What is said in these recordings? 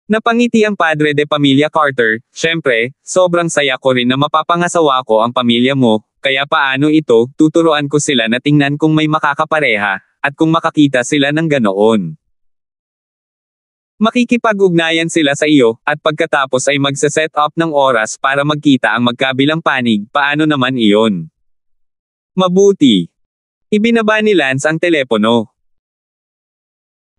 Napangiti ang padre de pamilya Carter. Siyempre, sobrang saya ko rin na mapapangasawa ko ang pamilya mo, kaya paano ito, tuturuan ko sila na tingnan kung may makakapareha, at kung makakita sila ng ganoon. Makikipag-ugnayan sila sa iyo, at pagkatapos ay magse-set up ng oras para magkita ang magkabilang panig, paano naman iyon? Mabuti. Ibinaba ni Lance ang telepono.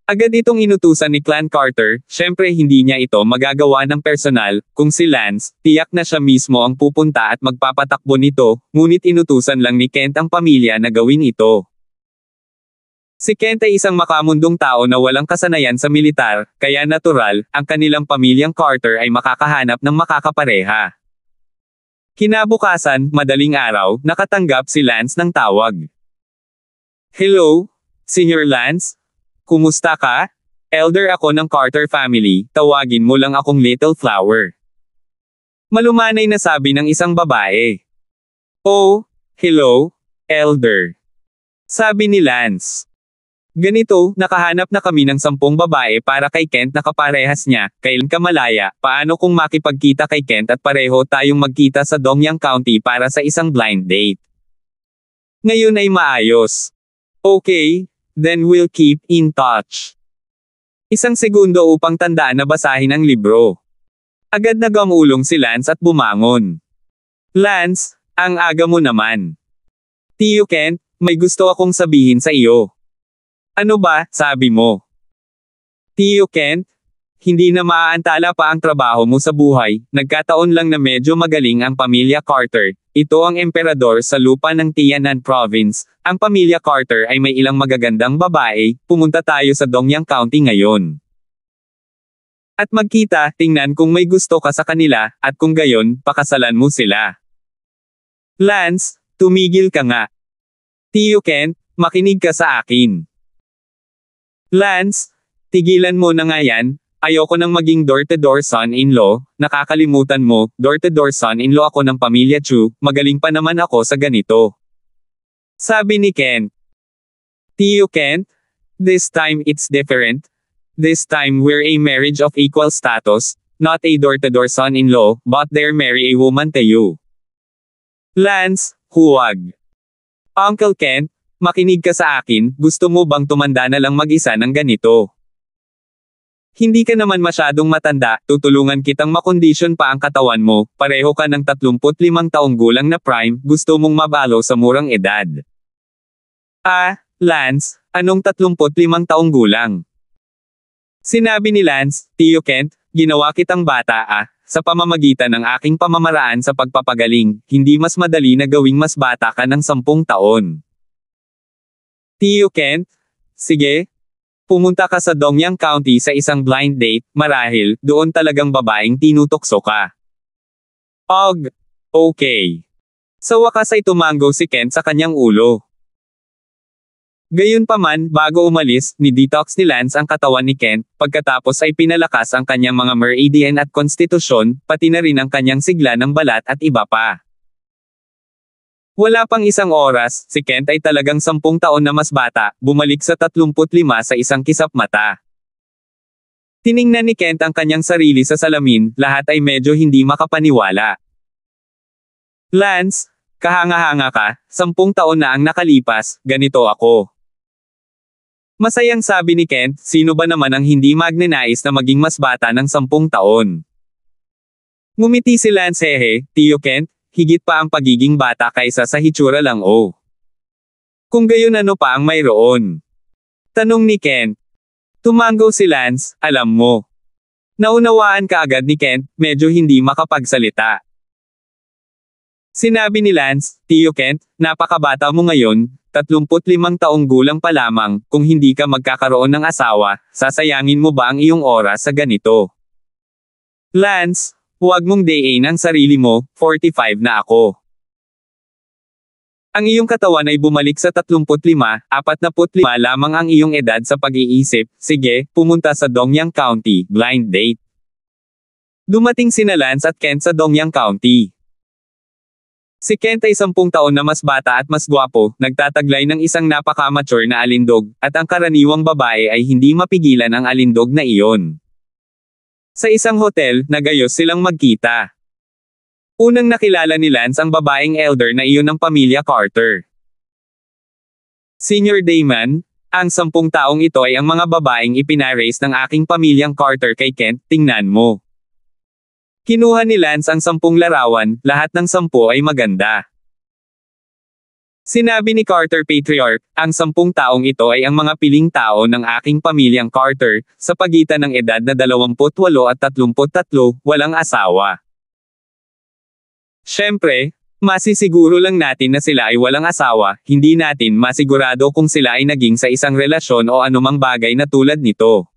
Agad itong inutusan ni Clan Carter, syempre hindi niya ito magagawa ng personal, kung si Lance, tiyak na siya mismo ang pupunta at magpapatakbo nito, ngunit inutusan lang ni Kent ang pamilya na gawin ito. Si Kent ay isang makamundong tao na walang kasanayan sa militar, kaya natural, ang kanilang pamilyang Carter ay makakahanap ng makakapareha. Kinabukasan, madaling araw, nakatanggap si Lance ng tawag. Hello, Senior Lance? Kumusta ka? Elder ako ng Carter family, tawagin mo lang akong Little Flower. Malumanay na sabi ng isang babae. Oh, hello, Elder. Sabi ni Lance. Ganito, nakahanap na kami ng 10 babae para kay Kent na kaparehas niya, kailan ka malaya, paano kung makipagkita kay Kent at pareho tayong magkita sa Dongyang County para sa isang blind date? Ngayon ay maayos. Okay. Then we'll keep in touch. Isang segundo upang tandaan na basahin ang libro. Agad na gamulong si Lance at bumangon. Lance, ang aga mo naman. Tio Kent, may gusto akong sabihin sa iyo. Ano ba, sabi mo? Tio Kent, hindi na maaantala pa ang trabaho mo sa buhay, nagkataon lang na medyo magaling ang pamilya Carter. Ito ang emperador sa lupa ng Tianan Province. Ang pamilya Carter ay may ilang magagandang babae, pumunta tayo sa Dongyang County ngayon. At magkita, tingnan kung may gusto ka sa kanila, at kung gayon, pakasalan mo sila. Lance, tumigil ka nga. Tio Kent, makinig ka sa akin. Lance, tigilan mo na nga yan. Ayoko nang maging door-to-door son-in-law, nakakalimutan mo, door-to-door son-in-law ako ng pamilya Chu, magaling pa naman ako sa ganito. Sabi ni Kent. Tio Kent, this time it's different. This time we're a marriage of equal status, not a door-to-door son-in-law, but they're marry a woman to you. Lance, huwag. Uncle Kent, makinig ka sa akin, gusto mo bang tumanda na lang mag-isa ng ganito? Hindi ka naman masyadong matanda, tutulungan kitang makondisyon pa ang katawan mo, pareho ka ng 35 taong gulang na prime, gusto mong mabalo sa murang edad. Ah, Lance, anong 35 taong gulang? Sinabi ni Lance, Tio Kent, ginawa kitang bata sa pamamagitan ng aking pamamaraan sa pagpapagaling, hindi mas madali na gawing mas bata ka ng 10 taon. Tio Kent, sige. Pumunta ka sa Dongyang County sa isang blind date, marahil, doon talagang babaeng tinutokso ka. Okay. Sa wakas ay tumango si Kent sa kanyang ulo. Gayunpaman, bago umalis, ni-detox ni Lance ang katawan ni Kent, pagkatapos ay pinalakas ang kanyang mga meridian at konstitusyon, pati na rin ang kanyang sigla ng balat at iba pa. Wala pang isang oras, si Kent ay talagang 10 taon na mas bata, bumalik sa 35 sa isang kisap mata. Tiningnan ni Kent ang kanyang sarili sa salamin, lahat ay medyo hindi makapaniwala. Lance, kahanga-hanga ka, 10 taon na ang nakalipas, ganito ako. Masayang sabi ni Kent, sino ba naman ang hindi magnanais na maging mas bata ng 10 taon? Ngumiti si Lance, Tio Kent, higit pa ang pagiging bata kaysa sa hitsura lang Kung gayon ano pa ang mayroon? Tanong ni Kent. Tumango si Lance, alam mo. Naunawaan ka agad ni Kent, medyo hindi makapagsalita. Sinabi ni Lance, Tio Kent, napakabata mo ngayon, 35 taong gulang pa lamang, kung hindi ka magkakaroon ng asawa, sasayangin mo ba ang iyong oras sa ganito? Lance, huwag mong dayin ang sarili mo, 45 na ako. Ang iyong katawan ay bumalik sa 35, 45 lamang ang iyong edad sa pag-iisip, sige, pumunta sa Dongyang County, blind date. Dumating sina Lance at Kent sa Dongyang County. Si Kent ay 10 taon na mas bata at mas gwapo, nagtataglay ng isang napaka-mature na alindog, at ang karaniwang babae ay hindi mapigilan ang alindog na iyon. Sa isang hotel, nagayos silang magkita. Unang nakilala ni Lance ang babaeng elder na iyon ng pamilya Carter. Senior Damon, ang 10 taong ito ay ang mga babaeng ipinaraise ng aking pamilyang Carter kay Kent, tingnan mo. Kinuha ni Lance ang 10 larawan, lahat ng 10 ay maganda. Sinabi ni Carter Patriarch, ang 10 taong ito ay ang mga piling tao ng aking pamilyang Carter, sa pagitan ng edad na 28 at 33, walang asawa. Siyempre, masisiguro lang natin na sila ay walang asawa, hindi natin masigurado kung sila ay naging sa isang relasyon o anumang bagay na tulad nito.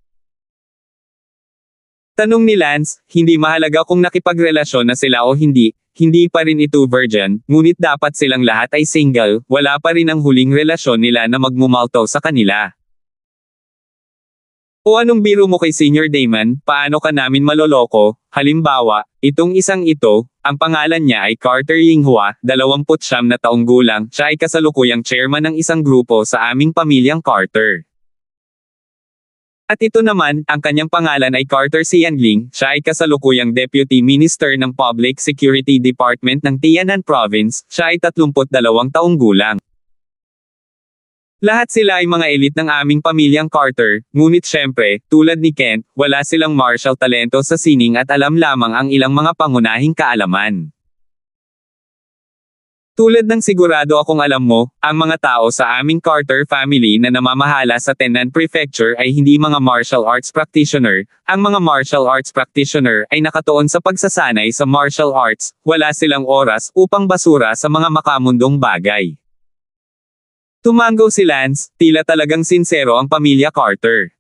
Tanong ni Lance, hindi mahalaga kung nakipagrelasyon na sila o hindi pa rin ito virgin, ngunit dapat silang lahat ay single, wala pa rin ang huling relasyon nila na magmumalto sa kanila. O anong biro mo kay Senior Damon, paano ka namin maloloko? Halimbawa, itong isang ito, ang pangalan niya ay Carter Yinghua, 29 na taong gulang, siya ay kasalukuyang chairman ng isang grupo sa aming pamilyang Carter. At ito naman, ang kanyang pangalan ay Carter Xianling, siya ay kasalukuyang Deputy Minister ng Public Security Department ng Tianan Province, siya ay 32 taong gulang. Lahat sila ay mga elite ng aming pamilyang Carter, ngunit syempre, tulad ni Kent, wala silang martial talento sa sining at alam lamang ang ilang mga pangunahing kaalaman. Tulad ng sigurado akong alam mo, ang mga tao sa aming Carter family na namamahala sa Tianan Prefecture ay hindi mga martial arts practitioner. Ang mga martial arts practitioner ay nakatuon sa pagsasanay sa martial arts, wala silang oras upang basura sa mga makamundong bagay. Tumango si Lance, tila talagang sinsero ang pamilya Carter.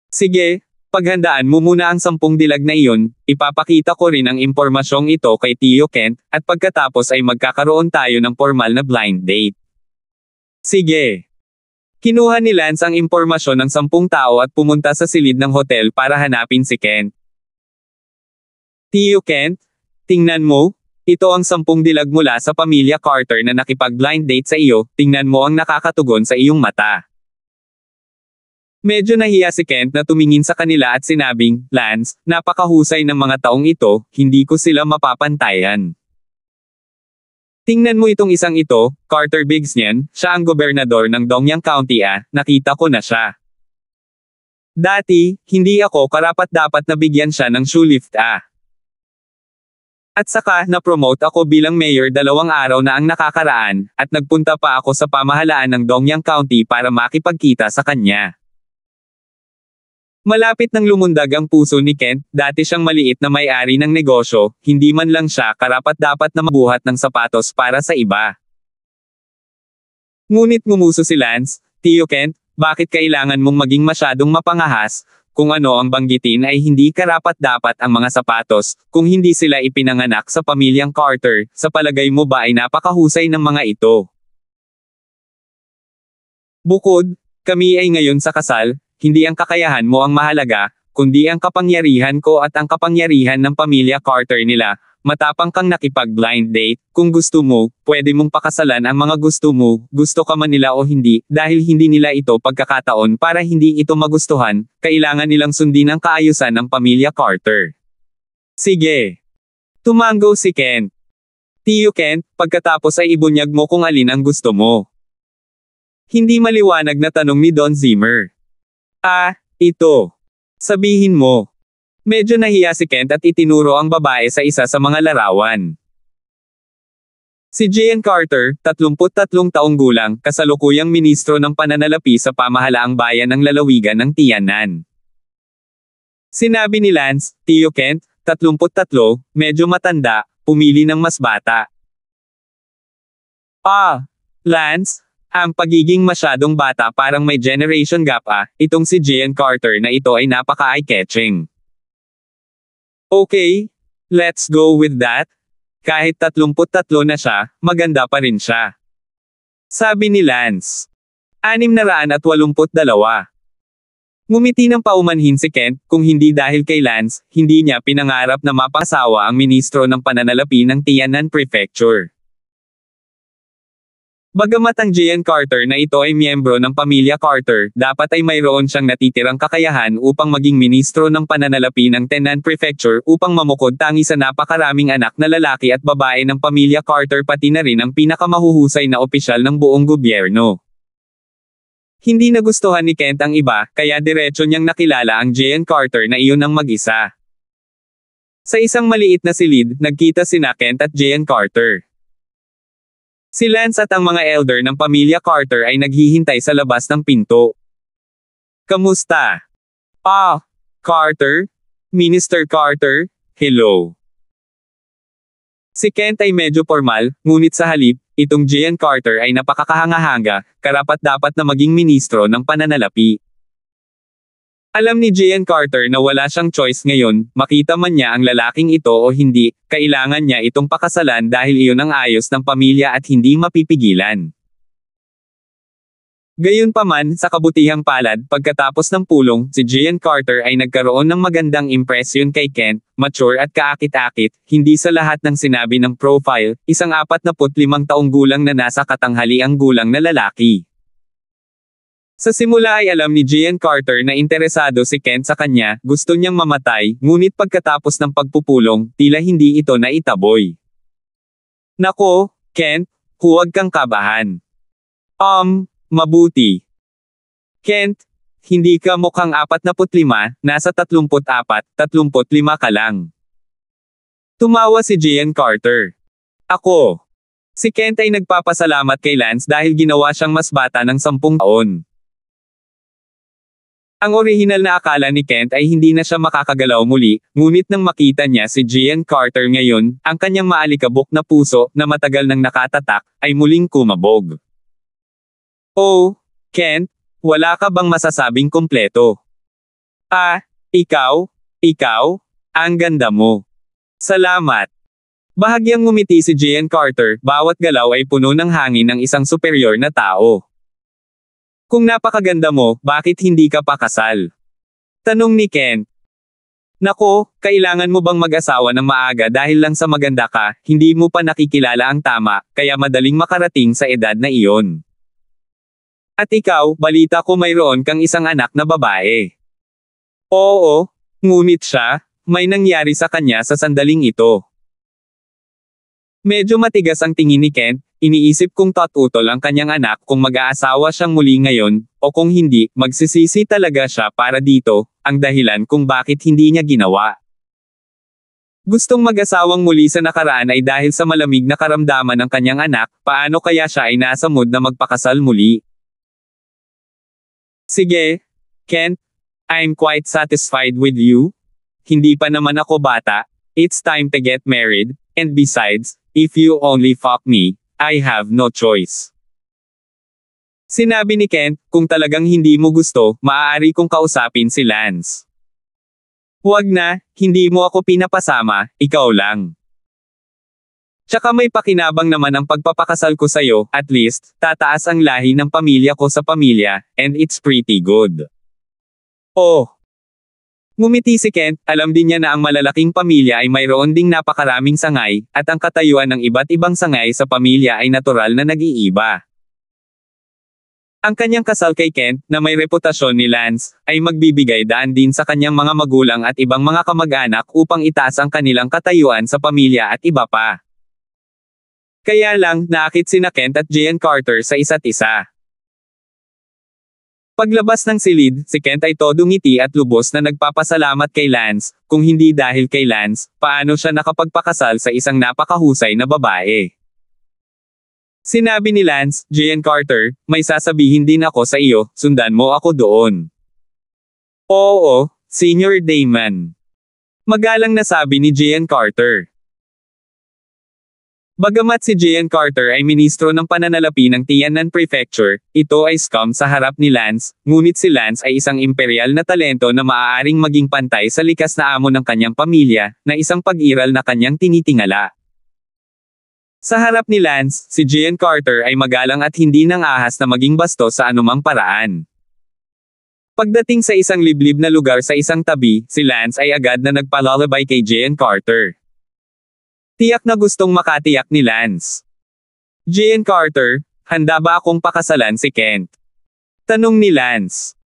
Sige, paghandaan mo muna ang 10 dilag na iyon, ipapakita ko rin ang impormasyong ito kay Tio Kent, at pagkatapos ay magkakaroon tayo ng formal na blind date. Sige. Kinuha ni Lance ang impormasyon ng 10 tao at pumunta sa silid ng hotel para hanapin si Kent. Tio Kent, tingnan mo, ito ang 10 dilag mula sa pamilya Carter na nakipag-blind date sa iyo, tingnan mo ang nakakatugon sa iyong mata. Medyo nahiya si Kent na tumingin sa kanila at sinabing, Lance, napakahusay ng mga taong ito, hindi ko sila mapapantayan. Tingnan mo itong isang ito, Carter Bigsnian, siya ang gobernador ng Dongyang County nakita ko na siya. Dati, hindi ako karapat-dapat na bigyan siya ng shoelift At saka, na-promote ako bilang mayor 2 araw na ang nakakaraan, at nagpunta pa ako sa pamahalaan ng Dongyang County para makipagkita sa kanya. Malapit nang lumundag ang puso ni Kent, dati siyang maliit na may-ari ng negosyo, hindi man lang siya karapat-dapat na mabuhat ng sapatos para sa iba. Ngunit ngumuso si Lance, Tio Kent, bakit kailangan mong maging masyadong mapangahas? Kung ano ang banggitin ay hindi karapat-dapat ang mga sapatos, kung hindi sila ipinanganak sa pamilyang Carter, sa palagay mo ba ay napakahusay ng mga ito? Bukod, kami ay ngayon sa kasal, hindi ang kakayahan mo ang mahalaga, kundi ang kapangyarihan ko at ang kapangyarihan ng pamilya Carter nila. Matapang kang nakipag-blind date, kung gusto mo, pwede mong pakasalan ang mga gusto mo, gusto ka man nila o hindi, dahil hindi nila ito pagkakataon para hindi ito magustuhan, kailangan nilang sundin ang kaayusan ng pamilya Carter. Sige. Tumango si Kent. Tio Kent, pagkatapos ay ibunyag mo kung alin ang gusto mo. Hindi maliwanag na tanong ni Don Zimmer. Ito. Sabihin mo. Medyo nahiya si Kent at itinuro ang babae sa isa sa mga larawan. Si J.N. Carter, 33 taong gulang, kasalukuyang ministro ng pananalapi sa pamahalaang bayan ng lalawigan ng Tianan. Sinabi ni Lance, Tio Kent, 33, medyo matanda, pumili ng mas bata. Lance, ang pagiging masyadong bata parang may generation gap itong si J.N. Carter na ito ay napaka-eye-catching. Okay, let's go with that. Kahit 33 na siya, maganda pa rin siya. Sabi ni Lance. 682. Ngumiti ng paumanhin si Kent, kung hindi dahil kay Lance, hindi niya pinangarap na mapasawa ang ministro ng pananalapi ng Tianan Prefecture. Bagamat ang Gian Carter na ito ay miyembro ng pamilya Carter, dapat ay mayroon siyang natitirang kakayahan upang maging ministro ng pananalapi ng Tennant Prefecture upang mamukod tangi sa napakaraming anak na lalaki at babae ng pamilya Carter pati na rin ang pinakamahuhusay na opisyal ng buong gobyerno. Hindi nagustuhan ni Kent ang iba, kaya diretso niyang nakilala ang Gian Carter na iyon ang mag-isa. Sa isang maliit na silid, nagkita sina Kent at Gian Carter. Si Lance at ang mga elder ng pamilya Carter ay naghihintay sa labas ng pinto. Kamusta? Ah, Carter? Minister Carter? Hello. Si Kent ay medyo formal, ngunit sa halip, itong Gian Carter ay napakakahanga-hanga, karapat-dapat na maging ministro ng pananalapi. Alam ni Gian Carter na wala siyang choice ngayon, makita man niya ang lalaking ito o hindi, kailangan niya itong pakasalan dahil iyon ang ayos ng pamilya at hindi mapipigilan. Gayunpaman, sa kabutihang palad, pagkatapos ng pulong, si Gian Carter ay nagkaroon ng magandang impresyon kay Kent, mature at kaakit-akit, hindi sa lahat ng sinabi ng profile, isang 45 taong gulang na nasa katanghaliang gulang na lalaki. Sa simula ay alam ni Gian Carter na interesado si Kent sa kanya, gusto niyang mamatay, ngunit pagkatapos ng pagpupulong, tila hindi ito naitaboy. Nako, Kent, huwag kang kabahan. Mabuti. Kent, hindi ka mukhang 45, nasa 34, 35 ka lang. Tumawa si Gian Carter. Ako. Si Kent ay nagpapasalamat kay Lance dahil ginawa siyang mas bata ng 10 taon. Ang orihinal na akala ni Kent ay hindi na siya makakagalaw muli, ngunit nang makita niya si Gian Carter ngayon, ang kanyang maalikabok na puso, na matagal nang nakatatak, ay muling kumabog. Oh, Kent, wala ka bang masasabing kumpleto? Ikaw, ang ganda mo. Salamat. Bahagyang ngumiti si Gian Carter, bawat galaw ay puno ng hangin ng isang superior na tao. Kung napakaganda mo, bakit hindi ka pa kasal? Tanong ni Kent. Nako, kailangan mo bang mag-asawa ng maaga dahil lang sa maganda ka, hindi mo pa nakikilala ang tama, kaya madaling makarating sa edad na iyon. At ikaw, balita ko mayroon kang isang anak na babae. Oo, ngunit siya, may nangyari sa kanya sa sandaling ito. Medyo matigas ang tingin ni Kent. Iniisip kung tatutol ang kanyang anak kung mag-aasawa siyang muli ngayon, o kung hindi, magsisisi talaga siya para dito, ang dahilan kung bakit hindi niya ginawa. Gustong mag-asawang muli sa nakaraan ay dahil sa malamig na karamdaman ng kanyang anak, paano kaya siya ay nasa mood na magpakasal muli? Sige, Kent, I'm quite satisfied with you. Hindi pa naman ako bata, it's time to get married, and besides, if you only fuck me, I have no choice. Sinabi ni Kent, kung talagang hindi mo gusto, maaari kong kausapin si Lance. Huwag na, hindi mo ako pinapasama, ikaw lang. Tsaka may pakinabang naman ang pagpapakasal ko sa'yo, at least, tataas ang lahi ng pamilya ko sa pamilya, and it's pretty good. Oh. Ngumiti si Kent, alam din niya na ang malalaking pamilya ay mayroon ding napakaraming sangay, at ang katayuan ng iba't ibang sangay sa pamilya ay natural na nag-iiba. Ang kanyang kasal kay Kent, na may reputasyon ni Lance, ay magbibigay daan din sa kanyang mga magulang at ibang mga kamag-anak upang itaas ang kanilang katayuan sa pamilya at iba pa. Kaya lang, naakit sina Kent at Gian Carter sa isa't isa. Paglabas ng silid, si Kent ay todo ngiti at lubos na nagpapasalamat kay Lance, kung hindi dahil kay Lance, paano siya nakapagpakasal sa isang napakahusay na babae. Sinabi ni Lance, Gian Carter, may sasabihin din ako sa iyo, sundan mo ako doon. Oo, Senior Damon. Magalang na sabi ni Gian Carter. Bagamat si Gian Carter ay ministro ng pananalapi ng Tianan Prefecture, ito ay scum sa harap ni Lance, ngunit si Lance ay isang imperial na talento na maaaring maging pantay sa likas na amo ng kanyang pamilya, na isang pag-iral na kanyang tinitingala. Sa harap ni Lance, si Gian Carter ay magalang at hindi nang ahas na maging bastos sa anumang paraan. Pagdating sa isang liblib na lugar sa isang tabi, si Lance ay agad na nagpalalabay kay Gian Carter. Tiyak na gustong makatiyak ni Lance. Gian Carter, handa ba akong pakasalan si Kent? Tanong ni Lance.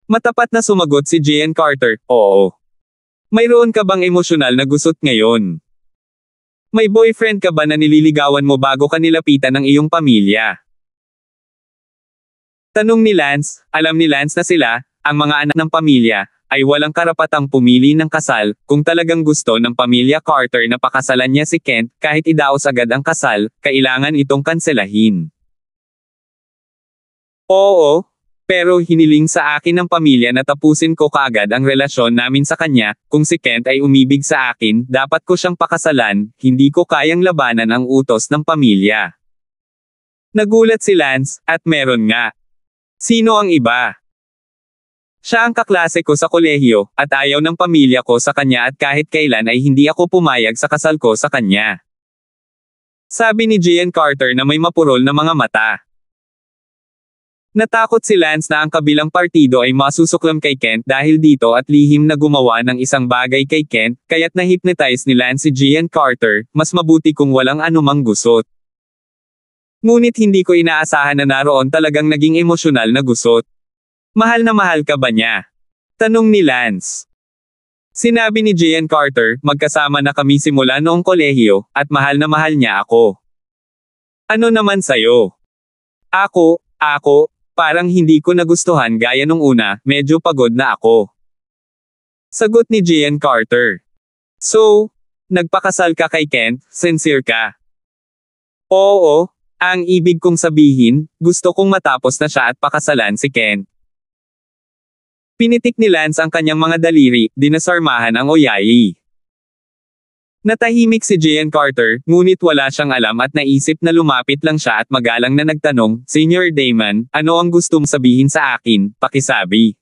Matapat na sumagot si Gian Carter, oo. Mayroon ka bang emosyonal na gusot ngayon? May boyfriend ka ba na nililigawan mo bago ka nilapitan ng iyong pamilya? Tanong ni Lance, alam ni Lance na sila, ang mga anak ng pamilya, ay walang karapatang pumili ng kasal, kung talagang gusto ng pamilya Carter na pakasalan niya si Kent, kahit idaos agad ang kasal, kailangan itong kanselahin. Oo, pero hiniling sa akin ng pamilya na tapusin ko kaagad ang relasyon namin sa kanya, kung si Kent ay umibig sa akin, dapat ko siyang pakasalan, hindi ko kayang labanan ang utos ng pamilya. Nagulat si Lance, at meron nga. Sino ang iba? Siya ang kaklase ko sa kolehiyo, at ayaw ng pamilya ko sa kanya at kahit kailan ay hindi ako pumayag sa kasal ko sa kanya. Sabi ni Gian Carter na may mapurol na mga mata. Natakot si Lance na ang kabilang partido ay masusuklam kay Kent dahil dito at lihim na gumawa ng isang bagay kay Kent, kaya't na-hypnotize ni Lance si Gian Carter, mas mabuti kung walang anumang gusot. Ngunit hindi ko inaasahan na naroon talagang naging emosyonal na gusot. Mahal na mahal ka ba niya? Tanong ni Lance. Sinabi ni Gian Carter, magkasama na kami simula noong kolehiyo, at mahal na mahal niya ako. Ano naman sayo? Ako, parang hindi ko nagustuhan gaya nung una, medyo pagod na ako. Sagot ni Gian Carter. So, nagpakasal ka kay Kent, sincere ka? Oo, ang ibig kong sabihin, gusto kong matapos na siya at pakasalan si Kent. Pinitik ni Lance ang kanyang mga daliri, dinasarmahan ang oyayi. Natahimik si Gian Carter, ngunit wala siyang alam at naisip na lumapit lang siya at magalang na nagtanong, Senior Damon, ano ang gustong sabihin sa akin, pakisabi.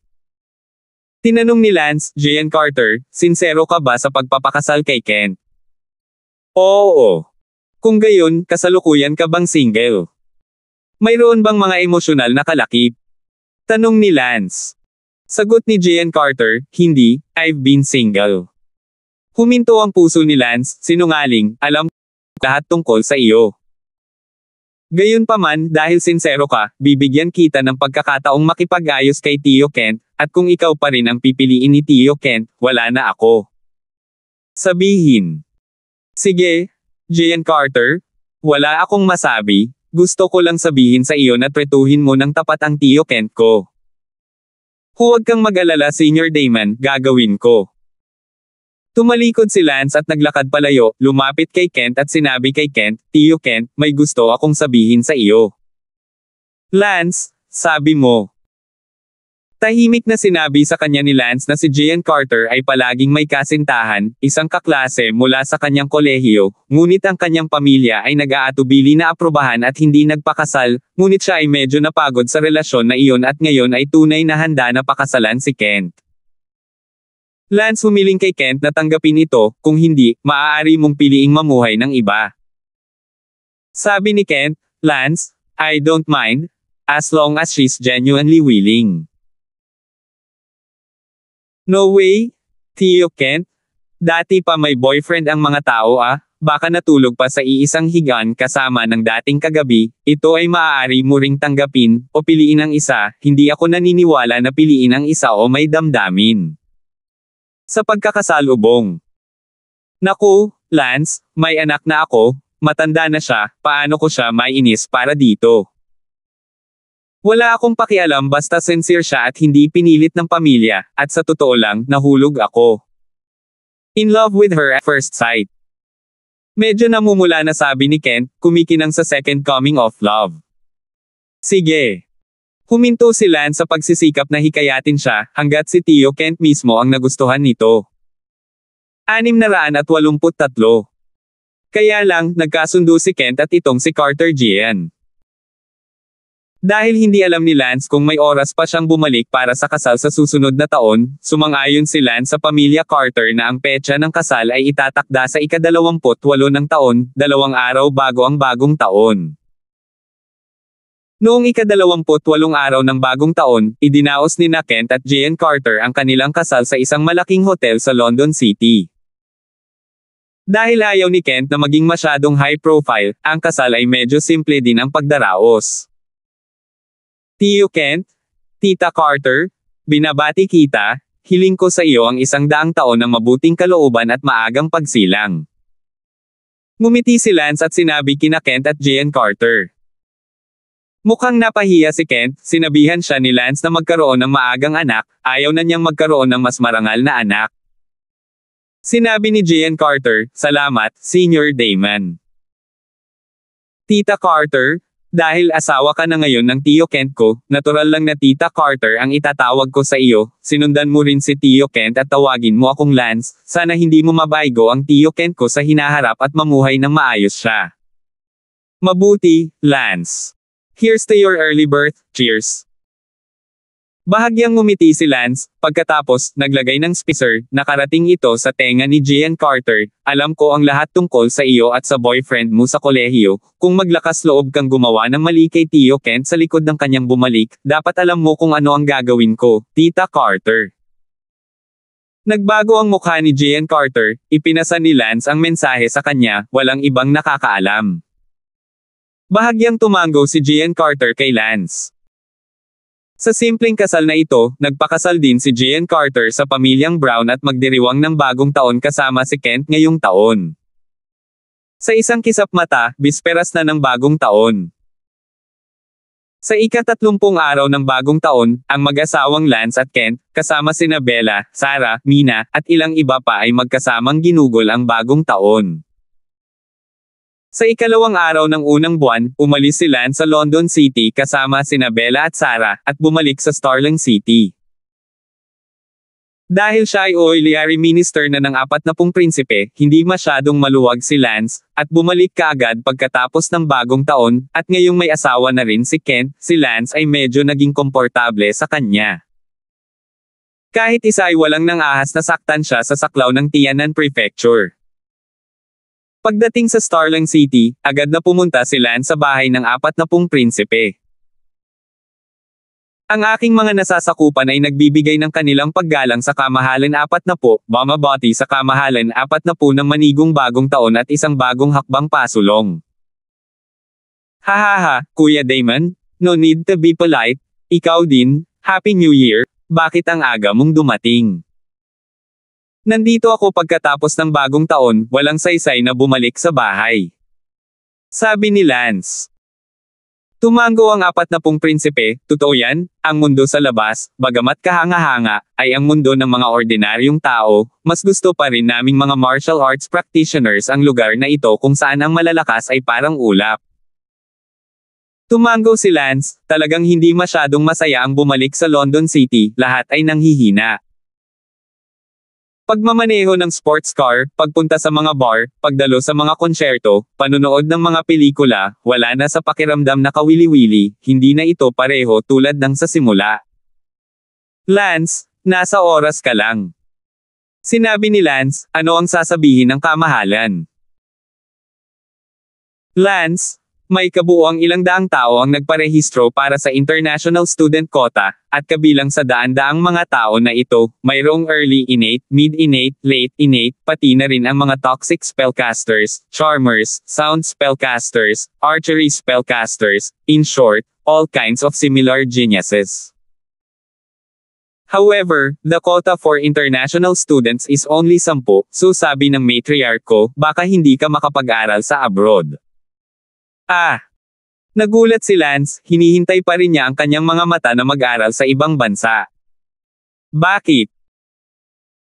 Tinanong ni Lance, Gian Carter, sinsero ka ba sa pagpapakasal kay Kent? Oo. Kung gayon, kasalukuyan ka bang single? Mayroon bang mga emosyonal na kalakip? Tanong ni Lance. Sagot ni Gian Carter, hindi, I've been single. Huminto ang puso ni Lance, sinungaling, alam ko lahat tungkol sa iyo. Gayunpaman, dahil sinsero ka, bibigyan kita ng pagkakataong makipag-ayos kay Tio Kent, at kung ikaw pa rin ang pipiliin ni Tio Kent, wala na ako. Sabihin. Sige, Gian Carter, wala akong masabi, gusto ko lang sabihin sa iyo na tretuhin mo ng tapat ang Tio Kent ko. Huwag kang mag-alala Senior Damon, gagawin ko. Tumalikod si Lance at naglakad palayo, lumapit kay Kent at sinabi kay Kent, Tio Kent, may gusto akong sabihin sa iyo. Lance, sabi mo. Tahimik na sinabi sa kanya ni Lance na si Gian Carter ay palaging may kasintahan, isang kaklase mula sa kanyang kolehiyo, ngunit ang kanyang pamilya ay nag-aatubili na aprobahan at hindi nagpakasal, ngunit siya ay medyo napagod sa relasyon na iyon at ngayon ay tunay na handa na pakasalan si Kent. Lance humiling kay Kent na tanggapin ito, kung hindi, maaari mong piliing mamuhay ng iba. Sabi ni Kent, Lance, I don't mind, as long as she's genuinely willing. No way, Tio Kent. Dati pa may boyfriend ang mga tao baka natulog pa sa iisang higaan kasama ng dating kagabi, ito ay maaari mo ring tanggapin, o piliin ang isa, hindi ako naniniwala na piliin ang isa o may damdamin. Sa pagkakasalubong. Naku, Lance, may anak na ako, matanda na siya, paano ko siya maiinis para dito? Wala akong pakialam basta sincere siya at hindi pinilit ng pamilya, at sa totoo lang, nahulog ako. In love with her at first sight. Medyo namumula na sabi ni Kent, kumikinang sa second coming of love. Sige. Huminto si Lance sa pagsisikap na hikayatin siya, hanggat si Tio Kent mismo ang nagustuhan nito. 683. Kaya lang, nagkasundo si Kent at itong si Carter Gian. Dahil hindi alam ni Lance kung may oras pa siyang bumalik para sa kasal sa susunod na taon, sumang-ayon si Lance sa pamilya Carter na ang petsa ng kasal ay itatakda sa ika-28 ng taon, 2 araw bago ang bagong taon. Noong ika-28 araw ng bagong taon, idinaos ni Kent at Gian Carter ang kanilang kasal sa isang malaking hotel sa London City. Dahil ayaw ni Kent na maging masyadong high profile, ang kasal ay medyo simple din ang pagdaraos. Tio Kent, Tita Carter, binabati kita, hiling ko sa iyo ang 100 taon ng mabuting kalooban at maagang pagsilang. Ngumiti si Lance at sinabi kina Kent at Jean Carter. Mukhang napahiya si Kent, sinabihan siya ni Lance na magkaroon ng maagang anak, ayaw na niyang magkaroon ng mas marangal na anak. Sinabi ni Jean Carter, salamat, Senior Damon. Tita Carter, dahil asawa ka na ngayon ng Tio Kent ko, natural lang na Tita Carter ang itatawag ko sa iyo, sinundan mo rin si Tio Kent at tawagin mo akong Lance, sana hindi mo mabaygo ang Tio Kent ko sa hinaharap at mamuhay ng maayos siya. Mabuti, Lance. Here's to your early birth, cheers. Bahagyang ngumiti si Lance, pagkatapos, naglagay ng speaker, nakarating ito sa tenga ni Jean Carter, alam ko ang lahat tungkol sa iyo at sa boyfriend mo sa kolehiyo, kung maglakas loob kang gumawa ng mali kay Tio Kent sa likod ng kanyang bumalik, dapat alam mo kung ano ang gagawin ko, Tita Carter. Nagbago ang mukha ni Jean Carter, ipinasa ni Lance ang mensahe sa kanya, walang ibang nakakaalam. Bahagyang tumango si Jean Carter kay Lance. Sa simpleng kasal na ito, nagpakasal din si Jean Carter sa pamilyang Brown at magdiriwang ng bagong taon kasama si Kent ngayong taon. Sa isang kisap mata, bisperas na ng bagong taon. Sa ika-30 araw ng bagong taon, ang mag-asawang Lance at Kent, kasama sina Bella, Sarah, Mina, at ilang iba pa ay magkasamang ginugol ang bagong taon. Sa ikalawang araw ng unang buwan, umalis si Lance sa London City kasama sina Bella at Sarah, at bumalik sa Starling City. Dahil siya ay oiliary minister na ng 40 prinsipe, hindi masyadong maluwag si Lance, at bumalik kaagad pagkatapos ng bagong taon, at ngayong may asawa na rin si Kent, si Lance ay medyo naging komportable sa kanya. Kahit isa ay walang nang ahas na saktan siya sa saklaw ng Tianan Prefecture. Pagdating sa Starling City, agad na pumunta si Lance sa bahay ng 40 prinsipe. Ang aking mga nasasakupan ay nagbibigay ng kanilang paggalang sa kamahalan 40, bumabati sa kamahalan 40 ng manigong bagong taon at isang bagong hakbang pasulong. Hahaha, Kuya Damon, no need to be polite, ikaw din, Happy New Year, bakit ang aga mong dumating? Nandito ako pagkatapos ng bagong taon, walang saysay na bumalik sa bahay. Sabi ni Lance. Tumango ang 40 prinsipe, totoo yan, ang mundo sa labas, bagamat kahanga-hanga, ay ang mundo ng mga ordinaryong tao, mas gusto pa rin naming mga martial arts practitioners ang lugar na ito kung saan ang malalakas ay parang ulap. Tumango si Lance, talagang hindi masyadong masaya ang bumalik sa London City, lahat ay nanghihina. Pagmamaneho ng sports car, pagpunta sa mga bar, pagdalo sa mga konsyerto, panunood ng mga pelikula, wala na sa pakiramdam na kawili-wili, hindi na ito pareho tulad ng sa simula. Lance, nasa oras ka lang. Sinabi ni Lance, ano ang sasabihin ng kamahalan? Lance, may kabuuang 100 tao ang nagparehistro para sa International Student Quota, at kabilang sa daan-daang mga tao na ito, mayroong early innate, mid-innate, late innate, pati na rin ang mga toxic spellcasters, charmers, sound spellcasters, archery spellcasters, in short, all kinds of similar geniuses. However, the quota for international students is only 10, so sabi ng matriarch ko, baka hindi ka makapag-aral sa abroad. Nagulat si Lance, hinihintay pa rin niya ang kanyang mga mata na mag-aral sa ibang bansa. Bakit?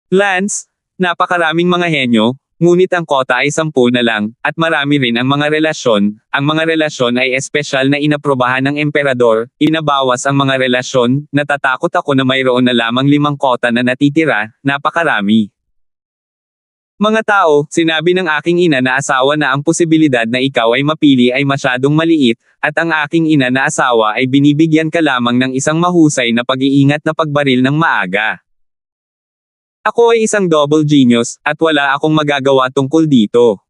Lance, napakaraming mga henyo, ngunit ang kota ay 10 na lang, at marami rin ang mga relasyon. Ang mga relasyon ay espesyal na inaprobahan ng emperador, inabawas ang mga relasyon, natatakot ako na mayroon na lamang 5 kota na natitira, napakarami. Mga tao, sinabi ng aking ina na asawa na ang posibilidad na ikaw ay mapili ay masyadong maliit, at ang aking ina na asawa ay binibigyan ka lamang ng isang mahusay na pag-iingat na pagbaril ng maaga. Ako ay isang double genius, at wala akong magagawa tungkol dito.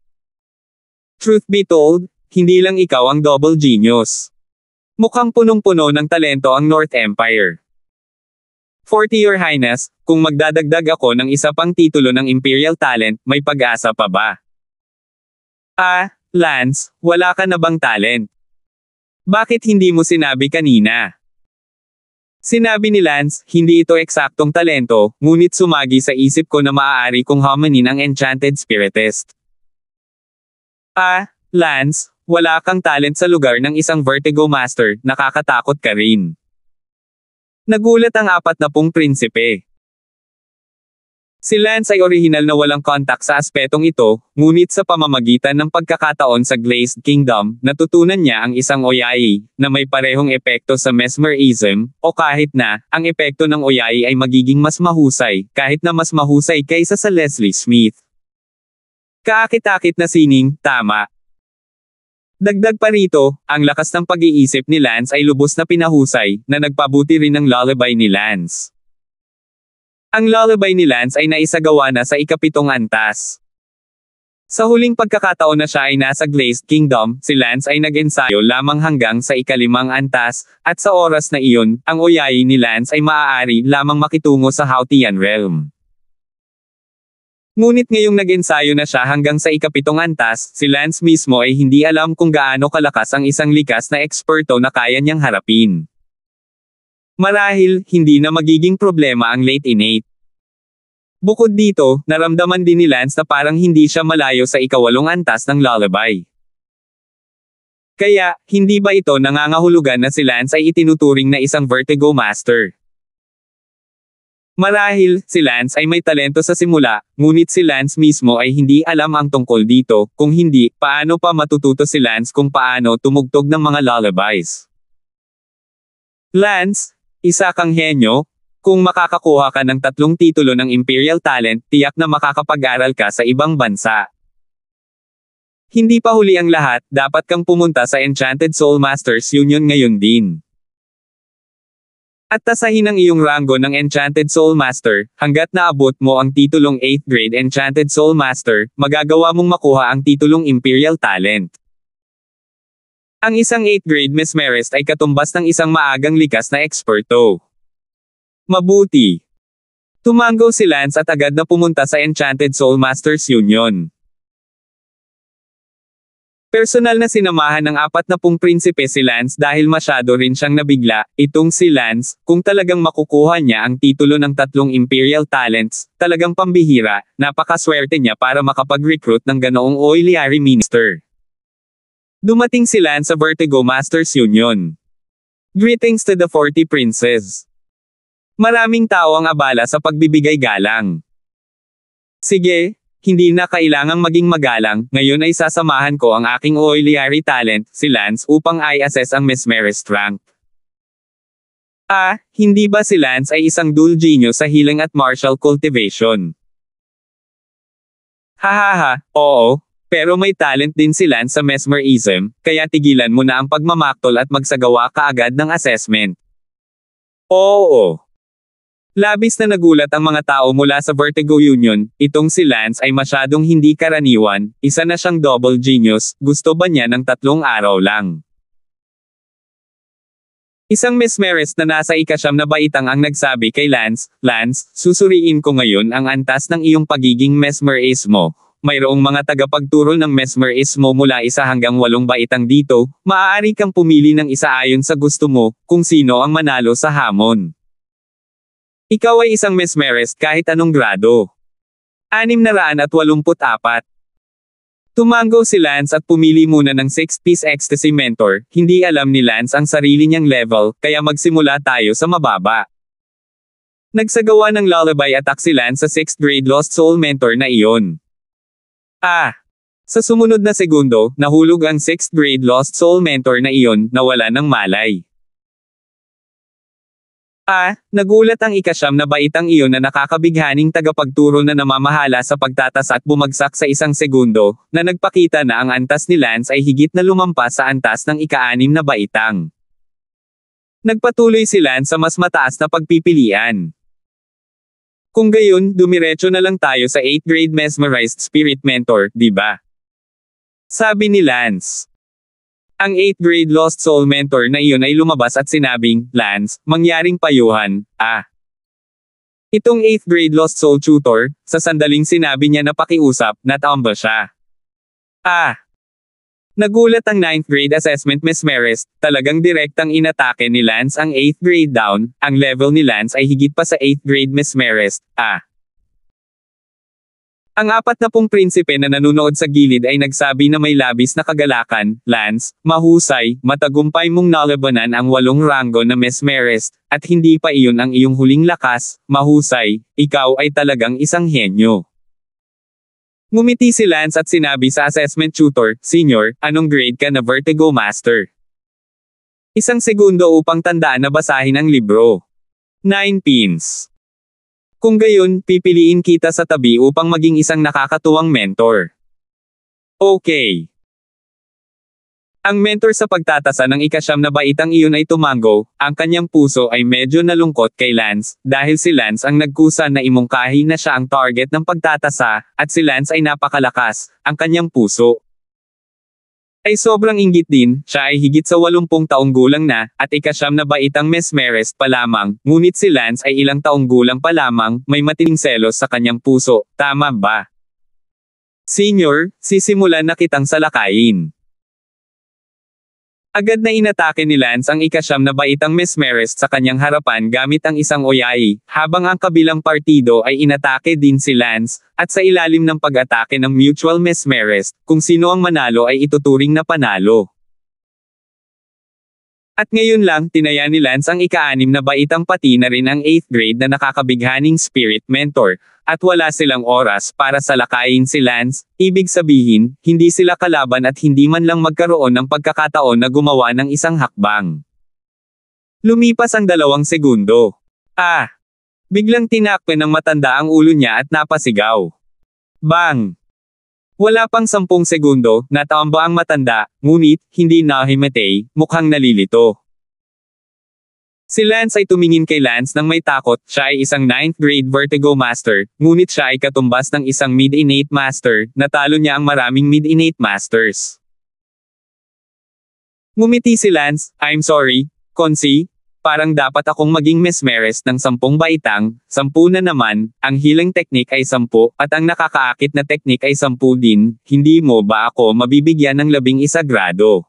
Truth be told, hindi lang ikaw ang double genius. Mukhang punong-puno ng talento ang North Empire. 40 Your Highness, kung magdadagdag ako ng isa pang titulo ng Imperial Talent, may pag-asa pa ba? Lance, wala ka na bang talent? Bakit hindi mo sinabi kanina? Sinabi ni Lance, hindi ito eksaktong talento, ngunit sumagi sa isip ko na maaari kong hamanin ang Enchanted Spiritist. Lance, wala kang talent sa lugar ng isang Vertigo Master, nakakatakot ka rin. Nagulat ang 40 prinsipe. Si Lance ay orihinal na walang kontak sa aspetong ito, ngunit sa pamamagitan ng pagkakataon sa Glazed Kingdom, natutunan niya ang isang Oyai, na may parehong epekto sa mesmerism, o kahit na, ang epekto ng Oyai ay magiging mas mahusay, kahit na mas mahusay kaysa sa Leslie Smith. Kaakit-akit na sining, tama. Dagdag pa rito, ang lakas ng pag-iisip ni Lance ay lubos na pinahusay, na nagpabuti rin ng lullaby ni Lance. Ang lullaby ni Lance ay naisagawa na sa 7th antas. Sa huling pagkakataon na siya ay nasa Glazed Kingdom, si Lance ay nag-ensayo lamang hanggang sa 5th antas, at sa oras na iyon, ang Oyai ni Lance ay maaari lamang makitungo sa Hautian Realm. Ngunit ngayong nag-ensayo na siya hanggang sa 7th antas, si Lance mismo ay hindi alam kung gaano kalakas ang isang likas na eksperto na kaya niyang harapin. Marahil, hindi na magiging problema ang late innate. Bukod dito, naramdaman din ni Lance na parang hindi siya malayo sa 8th antas ng lullaby. Kaya, hindi ba ito nangangahulugan na si Lance ay itinuturing na isang Vertigo Master? Marahil, si Lance ay may talento sa simula, ngunit si Lance mismo ay hindi alam ang tungkol dito, kung hindi, paano pa matututo si Lance kung paano tumugtog ng mga lullabies? Lance, isa kang henyo. Kung makakakuha ka ng 3 titulo ng Imperial Talent, tiyak na makakapag-aral ka sa ibang bansa. Hindi pa huli ang lahat, dapat kang pumunta sa Enchanted Soul Masters Union ngayon din. At tasahin ang iyong ranggo ng Enchanted Soul Master, hanggat naabot mo ang titulong 8th grade Enchanted Soul Master, magagawa mong makuha ang titulong Imperial Talent. Ang isang 8th grade mesmerist ay katumbas ng isang maagang likas na eksperto. Mabuti. Tumango si Lance at agad na pumunta sa Enchanted Soul Masters Union. Personal na sinamahan ng 40 prinsipe si Lance dahil masyado rin siyang nabigla, itong si Lance, kung talagang makukuha niya ang titulo ng 3 Imperial Talents, talagang pambihira, napakaswerte niya para makapag-recruit ng ganoong Oyliari Minister. Dumating si Lance sa Vertigo Masters Union. Greetings to the 40 princes. Maraming tao ang abala sa pagbibigay galang. Sige, hindi na kailangang maging magalang, ngayon ay sasamahan ko ang aking Oyliari talent, si Lance, upang i-assess ang mesmerist rank. Hindi ba si Lance ay isang dual genius sa healing at martial cultivation? Hahaha, oo. Pero may talent din si Lance sa mesmerism, kaya tigilan mo na ang pagmamaktol at magsagawa kaagad ng assessment. Oo. Labis na nagulat ang mga tao mula sa Vertigo Union, itong si Lance ay masyadong hindi karaniwan, isa na siyang double genius, gusto ba niya ng 3 araw lang? Isang mesmerist na nasa 9 na baitang ang nagsabi kay Lance, Lance, susuriin ko ngayon ang antas ng iyong pagiging mesmerismo. Mayroong mga tagapagturo ng mesmerismo mula 1 hanggang 8 baitang dito, maaari kang pumili ng isa ayon sa gusto mo, kung sino ang manalo sa hamon. Ikaw ay isang mesmerist kahit anong grado. 684. Tumango si Lance at pumili muna ng 6-piece ecstasy mentor, hindi alam ni Lance ang sarili niyang level, kaya magsimula tayo sa mababa. Nagsagawa ng lullaby attack si Lance sa 6th grade Lost Soul mentor na iyon. Sa sumunod na segundo, nahulog ang 6th grade Lost Soul mentor na iyon, nawala ng malay. Nagulat ang 9 na baitang iyon na nakakabighaning tagapagturo na namamahala sa pagtatas at bumagsak sa 1 segundo, na nagpakita na ang antas ni Lance ay higit na lumampas sa antas ng 6 na baitang. Nagpatuloy si Lance sa mas mataas na pagpipilian. Kung gayon, dumiretso na lang tayo sa 8th grade Mesmerized Spirit Mentor, di ba? Sabi ni Lance. Ang 8th grade Lost Soul Mentor na iyon ay lumabas at sinabing, Lance, mangyaring payuhan, Itong 8th grade Lost Soul Tutor, sa sandaling sinabi niya na pakiusap, natamba siya. Nagulat ang 9th grade assessment Mesmerist, talagang direktang inatake ni Lance ang 8th grade down, ang level ni Lance ay higit pa sa 8th grade Mesmerist, Ang 40 prinsipe na nanunood sa gilid ay nagsabi na may labis na kagalakan, Lance, mahusay, matagumpay mong nalabanan ang 8 ranggo na Mesmerist, at hindi pa iyon ang iyong huling lakas, mahusay, ikaw ay talagang isang henyo. Ngumiti si Lance at sinabi sa assessment tutor, Senior, anong grade ka na Vertigo Master? 1 segundo upang tandaan na basahin ang libro. 9 pins. Kung gayon, pipiliin kita sa tabi upang maging isang nakakatuwang mentor. Okay. Ang mentor sa pagtatasa ng 9 na baitang iyon ay tumango, ang kanyang puso ay medyo nalungkot kay Lance, dahil si Lance ang nagkusa na imungkahi na siya ang target ng pagtatasa, at si Lance ay napakalakas, ang kanyang puso ay sobrang inggit din, siya ay higit sa 80 taong gulang na, at 9 na baitang Mesmerist pa lamang, ngunit si Lance ay ilang taong gulang pa lamang, may matinding selos sa kanyang puso, tama ba? Senior, sisimulan na kitang salakayin. Agad na inatake ni Lance ang 9 na baitang Mesmerist sa kanyang harapan gamit ang isang oyai, habang ang kabilang partido ay inatake din si Lance, at sa ilalim ng pag-atake ng mutual Mesmerist, kung sino ang manalo ay ituturing na panalo. At ngayon lang, tinaya ni Lance ang 6 na baitang pati na rin ang 8th grade na nakakabighaning spirit mentor, at wala silang oras para salakayin si Lance, ibig sabihin, hindi sila kalaban at hindi man lang magkaroon ng pagkakataon na gumawa ng isang hakbang. Lumipas ang 2 segundo. Biglang tinakpe ng matanda ang ulo niya at napasigaw. Bang! Wala pang 10 segundo, natamba ang matanda, ngunit, hindi nahimatay, mukhang nalilito. Si Lance ay tumingin kay Lance nang may takot, siya ay isang 9th grade Vertigo Master, ngunit siya ay katumbas ng isang Mid-Innate Master, natalo niya ang maraming Mid-Innate Masters. Ngumiti si Lance, I'm sorry, Konsi, parang dapat akong maging Mesmerist ng 10 baitang, 10 na naman, ang healing technique ay 10, at ang nakakaakit na technique ay 10 din, hindi mo ba ako mabibigyan ng 11 grado?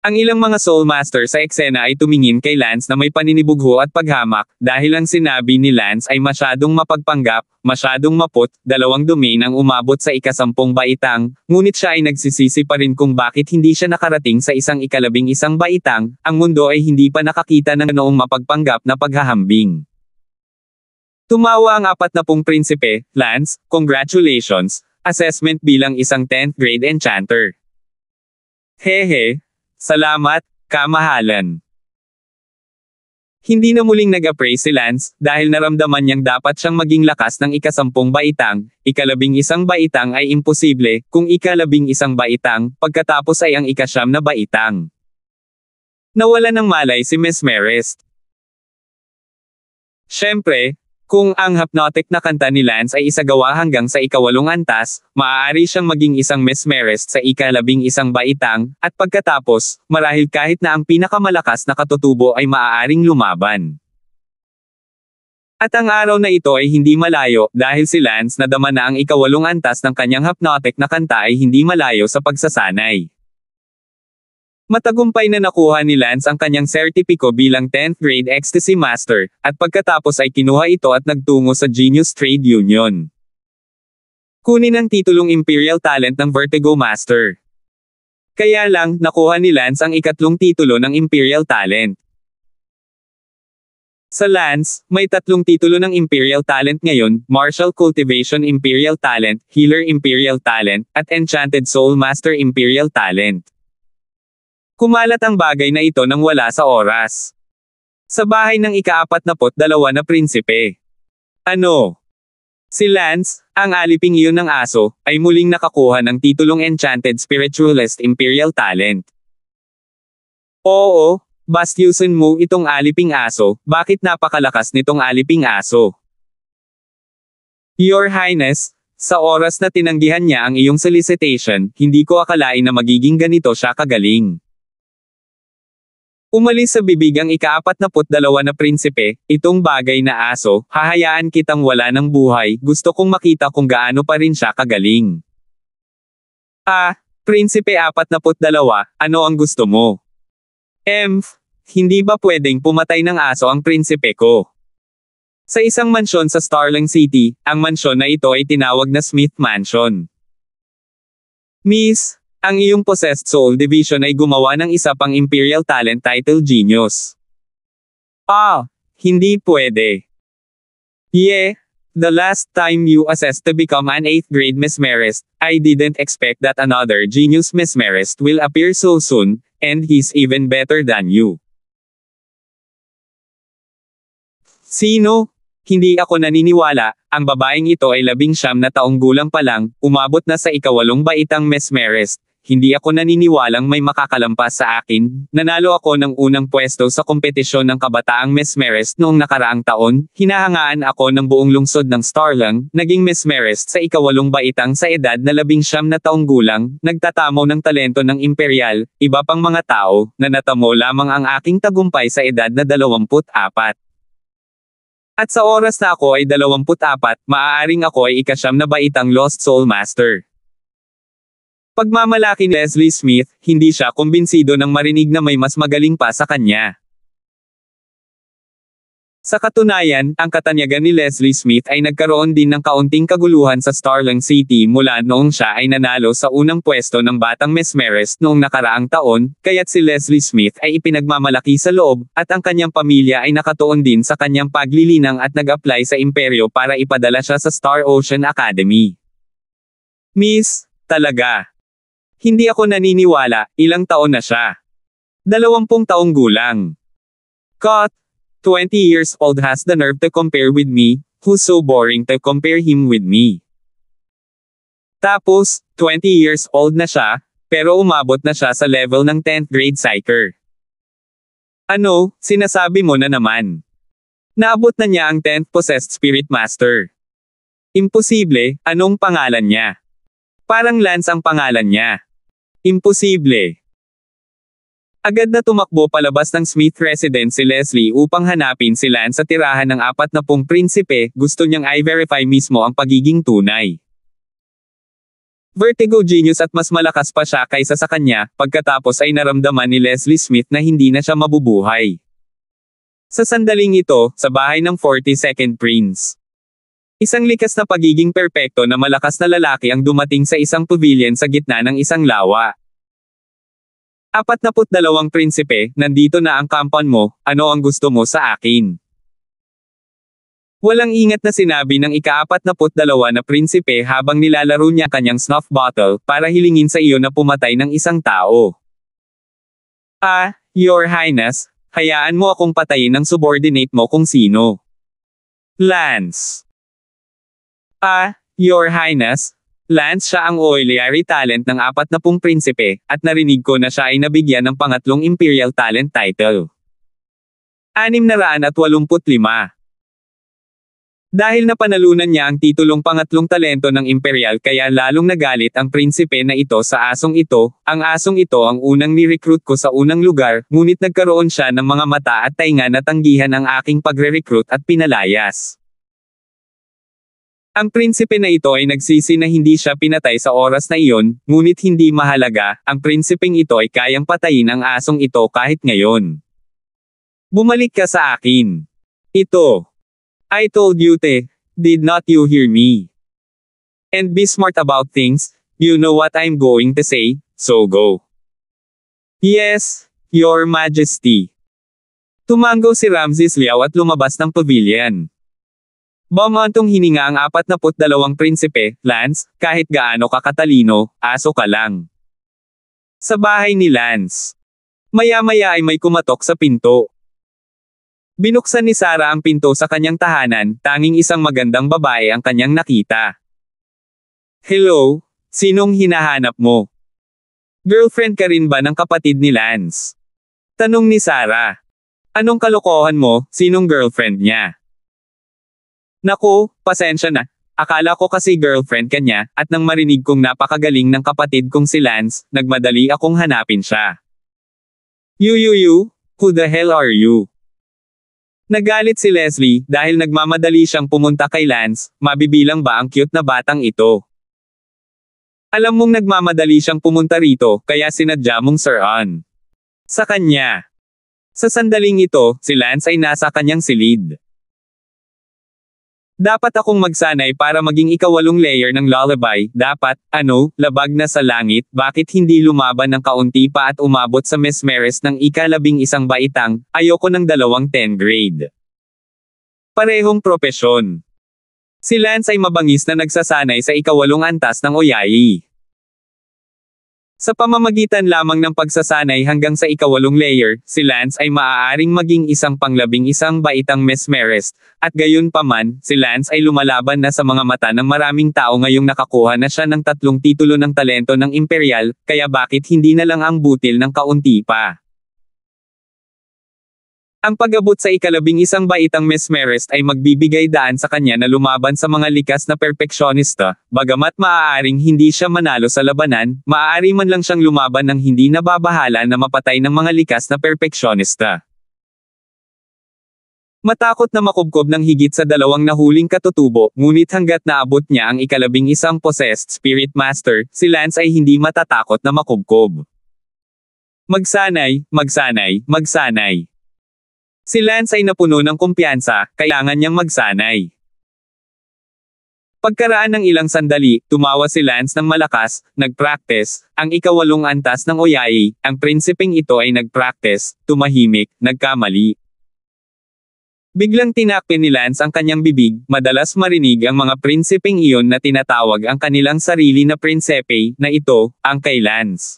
Ang ilang mga Soul Master sa eksena ay tumingin kay Lance na may paninibugho at paghamak, dahil ang sinabi ni Lance ay masyadong mapagpanggap, masyadong maput, 2 domain ang umabot sa 10 baitang, ngunit siya ay nagsisisi pa rin kung bakit hindi siya nakarating sa isang 11 baitang, ang mundo ay hindi pa nakakita ng ganoong mapagpanggap na paghahambing. Tumawa ang 40 prinsipe, Lance, congratulations, assessment bilang isang 10th grade enchanter. Hehe. Salamat, kamahalan. Hindi na muling nag-appraise si Lance, dahil naramdaman niyang dapat siyang maging lakas ng 10 baitang, 11 baitang ay imposible, kung 11 baitang, pagkatapos ay ang 9 na baitang. Nawala ng malay si Mesmerist. Siyempre, kung ang hypnotic na kanta ni Lance ay isagawa hanggang sa 8 antas, maaari siyang maging isang Mesmerist sa 11 baitang, at pagkatapos, marahil kahit na ang pinakamalakas na katutubo ay maaaring lumaban. At ang araw na ito ay hindi malayo, dahil si Lance nadama na ang 8 antas ng kanyang hypnotic na kanta ay hindi malayo sa pagsasanay. Matagumpay na nakuha ni Lance ang kanyang sertipiko bilang 10th grade Ecstasy Master, at pagkatapos ay kinuha ito at nagtungo sa Genius Trade Union. Kunin ang titulong Imperial Talent ng Vertigo Master. Kaya lang, nakuha ni Lance ang 3 titulo ng Imperial Talent. Sa Lance, may 3 titulo ng Imperial Talent ngayon, Martial Cultivation Imperial Talent, Healer Imperial Talent, at Enchanted Soul Master Imperial Talent. Kumalat ang bagay na ito nang wala sa oras. Sa bahay ng ika-42 na prinsipe. Ano? Si Lance, ang aliping iyon ng aso, ay muling nakakuha ng titulong Enchanted Spiritualist Imperial Talent. Oo, bastyusin mo itong aliping aso, bakit napakalakas nitong aliping aso? Your Highness, sa oras na tinanggihan niya ang iyong solicitation, hindi ko akalain na magiging ganito siya kagaling. Umalis sa bibig ang ika-42 na prinsipe, itong bagay na aso, hahayaan kitang wala ng buhay, gusto kong makita kung gaano pa rin siya kagaling. Prinsipe 42, ano ang gusto mo? Hindi ba pwedeng pumatay ng aso ang prinsipe ko? Sa isang mansyon sa Starling City, ang mansyon na ito ay tinawag na Smith Mansion. Miss, ang iyong possessed soul division ay gumawa ng isa pang Imperial Talent Title Genius. Hindi pwede. The last time you assessed to become an 8th grade mesmerist, I didn't expect that another genius mesmerist will appear so soon, and he's even better than you. Sino? Hindi ako naniniwala, ang babaeng ito ay 19 na taong gulang pa lang, umabot na sa ika-8 baitang mesmerist. Hindi ako naniniwalang may makakalampas sa akin, nanalo ako ng unang pwesto sa kompetisyon ng kabataang mesmerist noong nakaraang taon, hinahangaan ako ng buong lungsod ng Starling, naging mesmerist sa ika-8 baitang sa edad na 19 na taong gulang, nagtatamo ng talento ng imperial, iba pang mga tao, na natamo lamang ang aking tagumpay sa edad na 24. At sa oras na ako ay 24, maaaring ako ay ika-9 na baitang Lost Soul Master. Pagmamalaki ni Leslie Smith, hindi siya kumbinsido nang marinig na may mas magaling pa sa kanya. Sa katunayan, ang katanyagan ni Leslie Smith ay nagkaroon din ng kaunting kaguluhan sa Starling City mula noong siya ay nanalo sa unang pwesto ng Batang Mesmerist noong nakaraang taon, kaya't si Leslie Smith ay ipinagmamalaki sa loob, at ang kanyang pamilya ay nakatuon din sa kanyang paglilinang at nag-apply sa imperyo para ipadala siya sa Star Ocean Academy. Miss, talaga. Hindi ako naniniwala, ilang taon na siya. 20 taong gulang. 20 years old has the nerve to compare with me, who's so boring to compare him with me. Tapos, 20 years old na siya, pero umabot na siya sa level ng 10th grade psyker. Ano, sinasabi mo na naman? Naabot na niya ang 10th possessed spirit master. Imposible, anong pangalan niya? Parang Lance ang pangalan niya. Imposible. Agad na tumakbo palabas ng Smith residence si Leslie upang hanapin si Lance sa tirahan ng 40 prinsipe, gusto niyang i-verify mismo ang pagiging tunay. Vertigo genius at mas malakas pa siya kaysa sa kanya, pagkatapos ay naramdaman ni Leslie Smith na hindi na siya mabubuhay. Sa sandaling ito, sa bahay ng 42nd Prince. Isang likas na pagiging perpekto na malakas na lalaki ang dumating sa isang pavilion sa gitna ng isang lawa. 42 prinsipe, nandito na ang kampan mo, ano ang gusto mo sa akin? Walang ingat na sinabi ng ika-42 na prinsipe habang nilalaro niya kanyang snuff bottle para hilingin sa iyo na pumatay ng isang tao. Your Highness, hayaan mo akong patayin ng subordinate mo kung sino. Lance. Your Highness, Lance siya ang auxiliary talent ng 40 prinsipe, at narinig ko na siya ay nabigyan ng pangatlong Imperial Talent title. 685. Dahil napanalunan niya ang titulong pangatlong talento ng Imperial kaya lalong nagalit ang prinsipe na ito sa asong ito, ang asong ito ang unang ni-recruit ko sa unang lugar, ngunit nagkaroon siya ng mga mata at tainga na tanggihan ang aking pagre-recruit at pinalayas. Ang prinsipe na ito ay nagsisi na hindi siya pinatay sa oras na iyon, ngunit hindi mahalaga, ang prinsipeng ito ay kayang patayin ang asong ito kahit ngayon. Bumalik ka sa akin. Ito. I told you did not you hear me? And be smart about things, you know what I'm going to say, so go. Yes, Your Majesty. Tumango si Ramses Liao at lumabas ng pavilion. Bumantong hininga ang 42 prinsipe, Lance, kahit gaano ka katalino, aso ka lang. Sa bahay ni Lance. Maya-maya ay may kumatok sa pinto. Binuksan ni Sarah ang pinto sa kanyang tahanan, tanging isang magandang babae ang kanyang nakita. Hello, sinong hinahanap mo? Girlfriend ka rin ba ng kapatid ni Lance? Tanong ni Sarah. Anong kalokohan mo, sinong girlfriend niya? Naku, pasensya na. Akala ko kasi girlfriend ka niya, at nang marinig kong napakagaling ng kapatid kong si Lance, nagmadali akong hanapin siya. You, who the hell are you? Nagalit si Leslie, dahil nagmamadali siyang pumunta kay Lance, mabibilang ba ang cute na batang ito? Alam mong nagmamadali siyang pumunta rito, kaya sinadya mong Sir sa kanya. Sa sandaling ito, si Lance ay nasa kanyang silid. Dapat akong magsanay para maging ikawalong layer ng lullaby, dapat, labag na sa langit, bakit hindi lumaban ng kaunti pa at umabot sa mesmeres ng ika-11 baitang, ayoko ng 10 grade. Parehong propesyon. Si Lance ay mabangis na nagsasanay sa ikawalong antas ng Oyayi. Sa pamamagitan lamang ng pagsasanay hanggang sa ikawalong layer, si Lance ay maaaring maging isang pang-11 baitang mesmerist, at gayon paman, si Lance ay lumalaban na sa mga mata ng maraming tao ngayong nakakuha na siya ng 3 titulo ng talento ng imperial, kaya bakit hindi na lang ang butil ng kaunti pa? Ang pag-abot sa ika-11 baitang mesmerist ay magbibigay daan sa kanya na lumaban sa mga likas na perpeksyonista, bagamat maaaring hindi siya manalo sa labanan, maaari man lang siyang lumaban ng hindi nababahala na mapatay ng mga likas na perpeksyonista. Matakot na makubkob ng higit sa 2 nahuling katutubo, ngunit hanggat naabot niya ang ika-11 possessed spirit master, si Lance ay hindi matatakot na makubkob. Magsanay, magsanay, magsanay. Si Lance ay napuno ng kumpiyansa, kailangan niyang magsanay. Pagkaraan ng ilang sandali, tumawa si Lance ng malakas, nag-practice, ang ikawalong antas ng Oyayi, ang prinsipeng ito ay nag-practice, tumahimik, nagkamali. Biglang tinakpin ni Lance ang kanyang bibig, madalas marinig ang mga prinsipeng iyon na tinatawag ang kanilang sarili na prinsipe, na ito, ang kay Lance.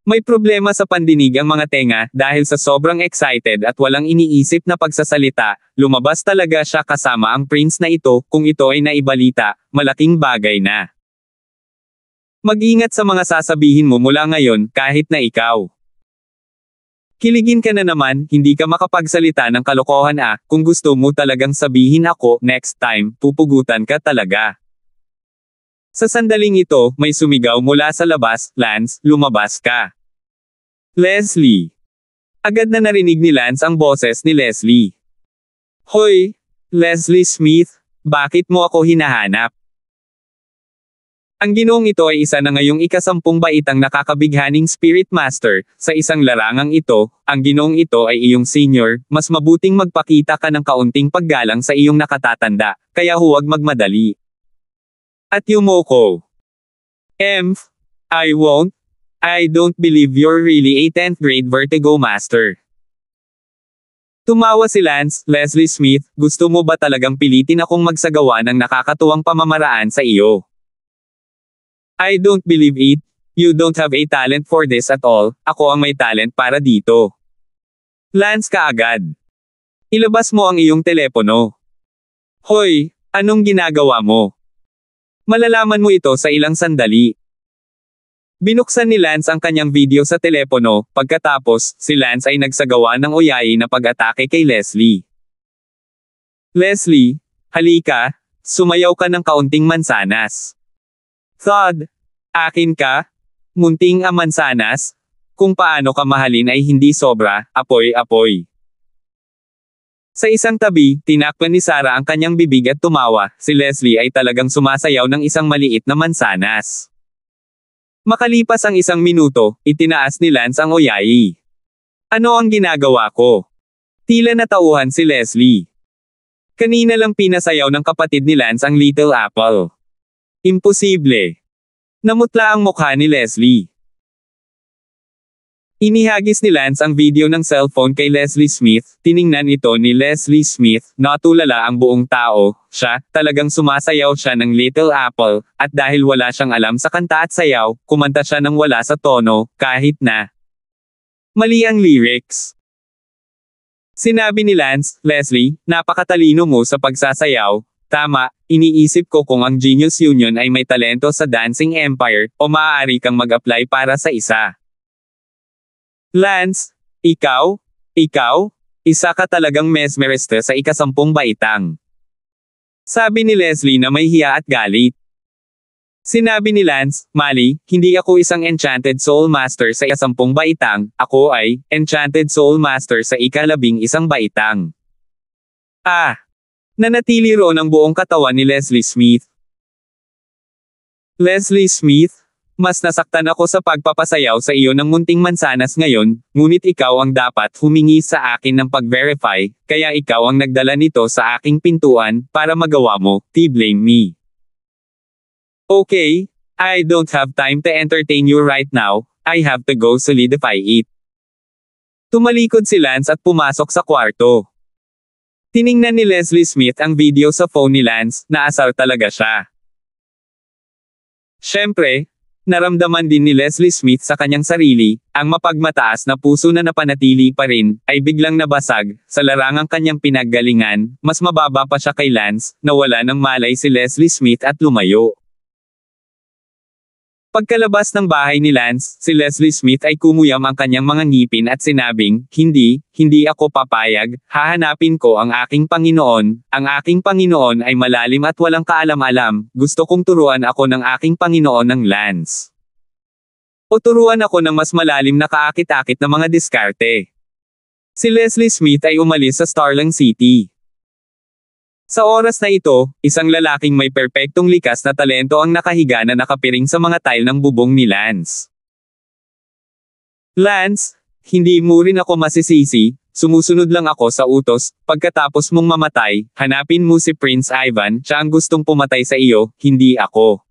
May problema sa pandinig ang mga tenga, dahil sa sobrang excited at walang iniisip na pagsasalita, lumabas talaga siya kasama ang prince na ito, kung ito ay naibalita, malaking bagay na. Mag-ingat sa mga sasabihin mo mula ngayon, kahit na ikaw. Kiligin ka na naman, hindi ka makapagsalita ng kalokohan kung gusto mo talagang sabihin ako, next time, pupugutan ka talaga. Sa sandaling ito, may sumigaw mula sa labas, Lance, lumabas ka. Leslie. Agad na narinig ni Lance ang boses ni Leslie. Hoy, Leslie Smith, bakit mo ako hinahanap? Ang ginoong ito ay isa na ngayong ika-10 baitang nakakabighaning Spirit Master, sa isang larangang ito, ang ginoong ito ay iyong senior, mas mabuting magpakita ka ng kaunting paggalang sa iyong nakatatanda, kaya huwag magmadali. At yumoko. I won't. I don't believe you're really a 10th grade vertigo master. Tumawa si Lance, Leslie Smith, gusto mo ba talagang pilitin akong magsagawa ng nakakatuwang pamamaraan sa iyo? I don't believe it. You don't have a talent for this at all, ako ang may talent para dito. Lance kaagad. Ilabas mo ang iyong telepono. Hoy, anong ginagawa mo? Malalaman mo ito sa ilang sandali. Binuksan ni Lance ang kanyang video sa telepono, pagkatapos, si Lance ay nagsagawa ng Oyayi na pag-atake kay Leslie. Leslie, halika, sumayaw ka ng kaunting mansanas. Thud, akin ka, munting mansanas, kung paano ka mahalin ay hindi sobra, apoy-apoy. Sa isang tabi, tinakpan ni Sarah ang kanyang bibig at tumawa, si Leslie ay talagang sumasayaw ng isang maliit na mansanas. Makalipas ang 1 minuto, itinaas ni Lance ang Oyayi. Ano ang ginagawa ko? Tila natauhan si Leslie. Kanina lang pinasayaw ng kapatid ni Lance ang Little Apple. Imposible. Namutla ang mukha ni Leslie. Inihagis ni Lance ang video ng cellphone kay Leslie Smith, tiningnan ito ni Leslie Smith, natulala ang buong tao, siya, talagang sumasayaw siya ng Little Apple, at dahil wala siyang alam sa kanta at sayaw, kumanta siya ng wala sa tono, kahit na mali ang lyrics. Sinabi ni Lance, Leslie, napakatalino mo sa pagsasayaw. Tama, iniisip ko kung ang Genius Union ay may talento sa Dancing Empire, o maaari kang mag-apply para sa isa. Lance, ikaw, isa ka talagang mesmeriste sa ika-10 baitang. Sabi ni Leslie na may hiya at galit. Sinabi ni Lance, Mali, hindi ako isang Enchanted Soul Master sa ika-10 baitang, ako ay Enchanted Soul Master sa ika-11 baitang. Nanatili roon ang buong katawan ni Leslie Smith. Leslie Smith, mas nasaktan ako sa pagpapasayaw sa iyo ng munting mansanas ngayon, ngunit ikaw ang dapat humingi sa akin ng pag-verify, kaya ikaw ang nagdala nito sa aking pintuan, para magawa mo, blame me. Okay, I don't have time to entertain you right now, I have to go solidify it. Tumalikod si Lance at pumasok sa kwarto. Tiningnan ni Leslie Smith ang video sa phone ni Lance, naasar talaga siya. Siyempre, naramdaman din ni Leslie Smith sa kanyang sarili, ang mapagmataas na puso na napanatili pa rin, ay biglang nabasag, sa larangang kanyang pinaggalingan, mas mababa pa siya kay Lance, nawala ng malay si Leslie Smith at lumayo. Pagkalabas ng bahay ni Lance, si Leslie Smith ay kumuyam ang kanyang mga ngipin at sinabing, hindi ako papayag, hahanapin ko ang aking Panginoon, ang aking Panginoon ay malalim at walang kaalam-alam, gusto kong turuan ako ng aking Panginoon ng Lance. O turuan ako ng mas malalim na kaakit-akit na mga diskarte. Si Leslie Smith ay umalis sa Starling City. Sa oras na ito, isang lalaking may perpektong likas na talento ang nakahiga na nakapiring sa mga tile ng bubong ni Lance. Lance, hindi mo rin ako masisisi, sumusunod lang ako sa utos, pagkatapos mong mamatay, hanapin mo si Prince Ivan, siya ang gustong pumatay sa iyo, hindi ako.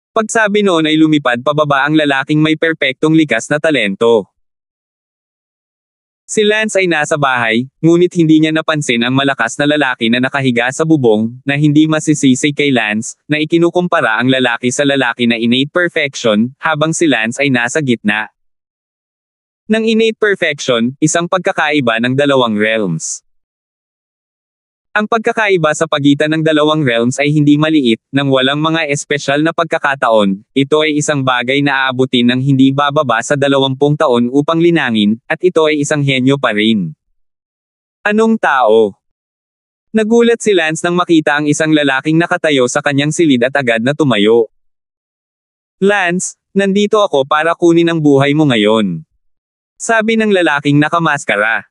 Pagsabi noon ay lumipad pababa ang lalaking may perpektong likas na talento. Si Lance ay nasa bahay, ngunit hindi niya napansin ang malakas na lalaki na nakahiga sa bubong, na hindi masisisi kay Lance, na ikinukumpara ang lalaki sa lalaki na innate perfection, habang si Lance ay nasa gitna ng innate perfection, isang pagkakaiba ng dalawang realms. Ang pagkakaiba sa pagitan ng dalawang realms ay hindi maliit, nang walang mga espesyal na pagkakataon, ito ay isang bagay na aabutin ng hindi bababa sa 20 taon upang linangin, at ito ay isang henyo pa rin. Anong tao? Nagulat si Lance nang makita ang isang lalaking nakatayo sa kanyang silid at agad na tumayo. Lance, nandito ako para kunin ang buhay mo ngayon. Sabi ng lalaking nakamaskara.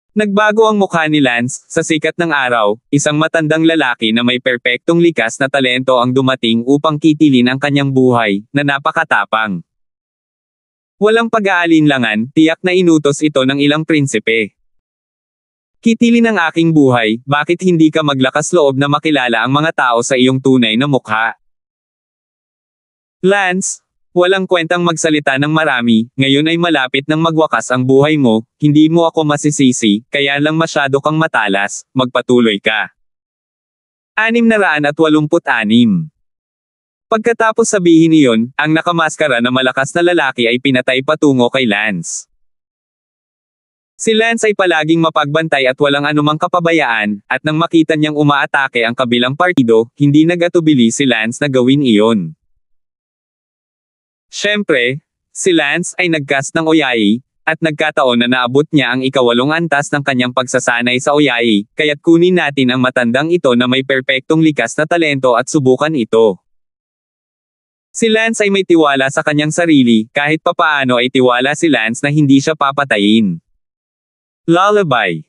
Nagbago ang mukha ni Lance, sa sikat ng araw, isang matandang lalaki na may perpektong likas na talento ang dumating upang kitilin ang kanyang buhay, na napakatapang. Walang pag-aalinlangan, tiyak na inutos ito ng ilang prinsipe. Kitilin ang aking buhay, bakit hindi ka maglakas loob na makilala ang mga tao sa iyong tunay na mukha? Lance, walang kwentang magsalita ng marami, ngayon ay malapit nang magwakas ang buhay mo, hindi mo ako masisisi, kaya lang masyado kang matalas, magpatuloy ka. 686. Pagkatapos sabihin iyon, ang nakamaskara na malakas na lalaki ay pinatay patungo kay Lance. Si Lance ay palaging mapagbantay at walang anumang kapabayaan, at nang makita niyang umaatake ang kabilang partido, hindi nagatubili si Lance na gawin iyon. Siyempre, si Lance ay nag-cast ng Oyayi, at nagkataon na naabot niya ang ika-8 antas ng kanyang pagsasanay sa Oyayi, kaya't kunin natin ang matandang ito na may perpektong likas na talento at subukan ito. Si Lance ay may tiwala sa kanyang sarili, kahit papaano ay tiwala si Lance na hindi siya papatayin. Lullaby.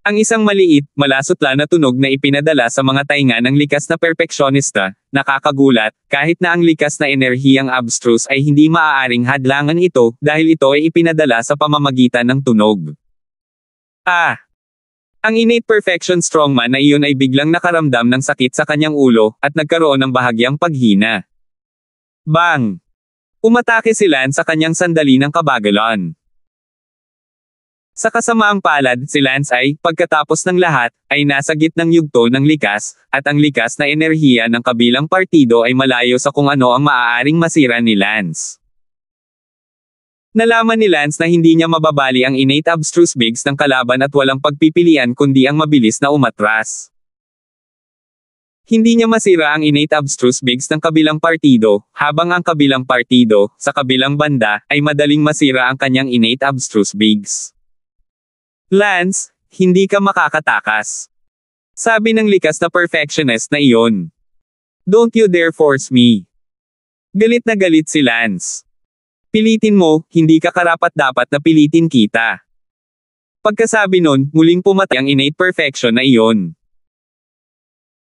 Ang isang maliit, malasutla na tunog na ipinadala sa mga tainga ng likas na perpeksyonista, nakakagulat, kahit na ang likas na enerhiyang abstruse ay hindi maaaring hadlangan ito, dahil ito ay ipinadala sa pamamagitan ng tunog. Ang innate perfection strongman na iyon ay biglang nakaramdam ng sakit sa kanyang ulo, at nagkaroon ng bahagyang paghina. Bang! Umatake si Lance sa kanyang sandali ng kabagalan. Sa kasamaang palad, si Lance ay, pagkatapos ng lahat, ay nasa gitnang yugto ng likas, at ang likas na enerhiya ng kabilang partido ay malayo sa kung ano ang maaaring masira ni Lance. Nalaman ni Lance na hindi niya mababali ang innate abstruse bigs ng kalaban at walang pagpipilian kundi ang mabilis na umatras. Hindi niya masira ang innate abstruse bigs ng kabilang partido, habang ang kabilang partido, sa kabilang banda, ay madaling masira ang kanyang innate abstruse bigs. Lance, hindi ka makakatakas. Sabi ng likas na perfectionist na iyon. Don't you dare force me. Galit na galit si Lance. Pilitin mo, hindi ka karapat-dapat na pilitin kita. Pagkasabi nun, muling pumatay ang innate perfection na iyon.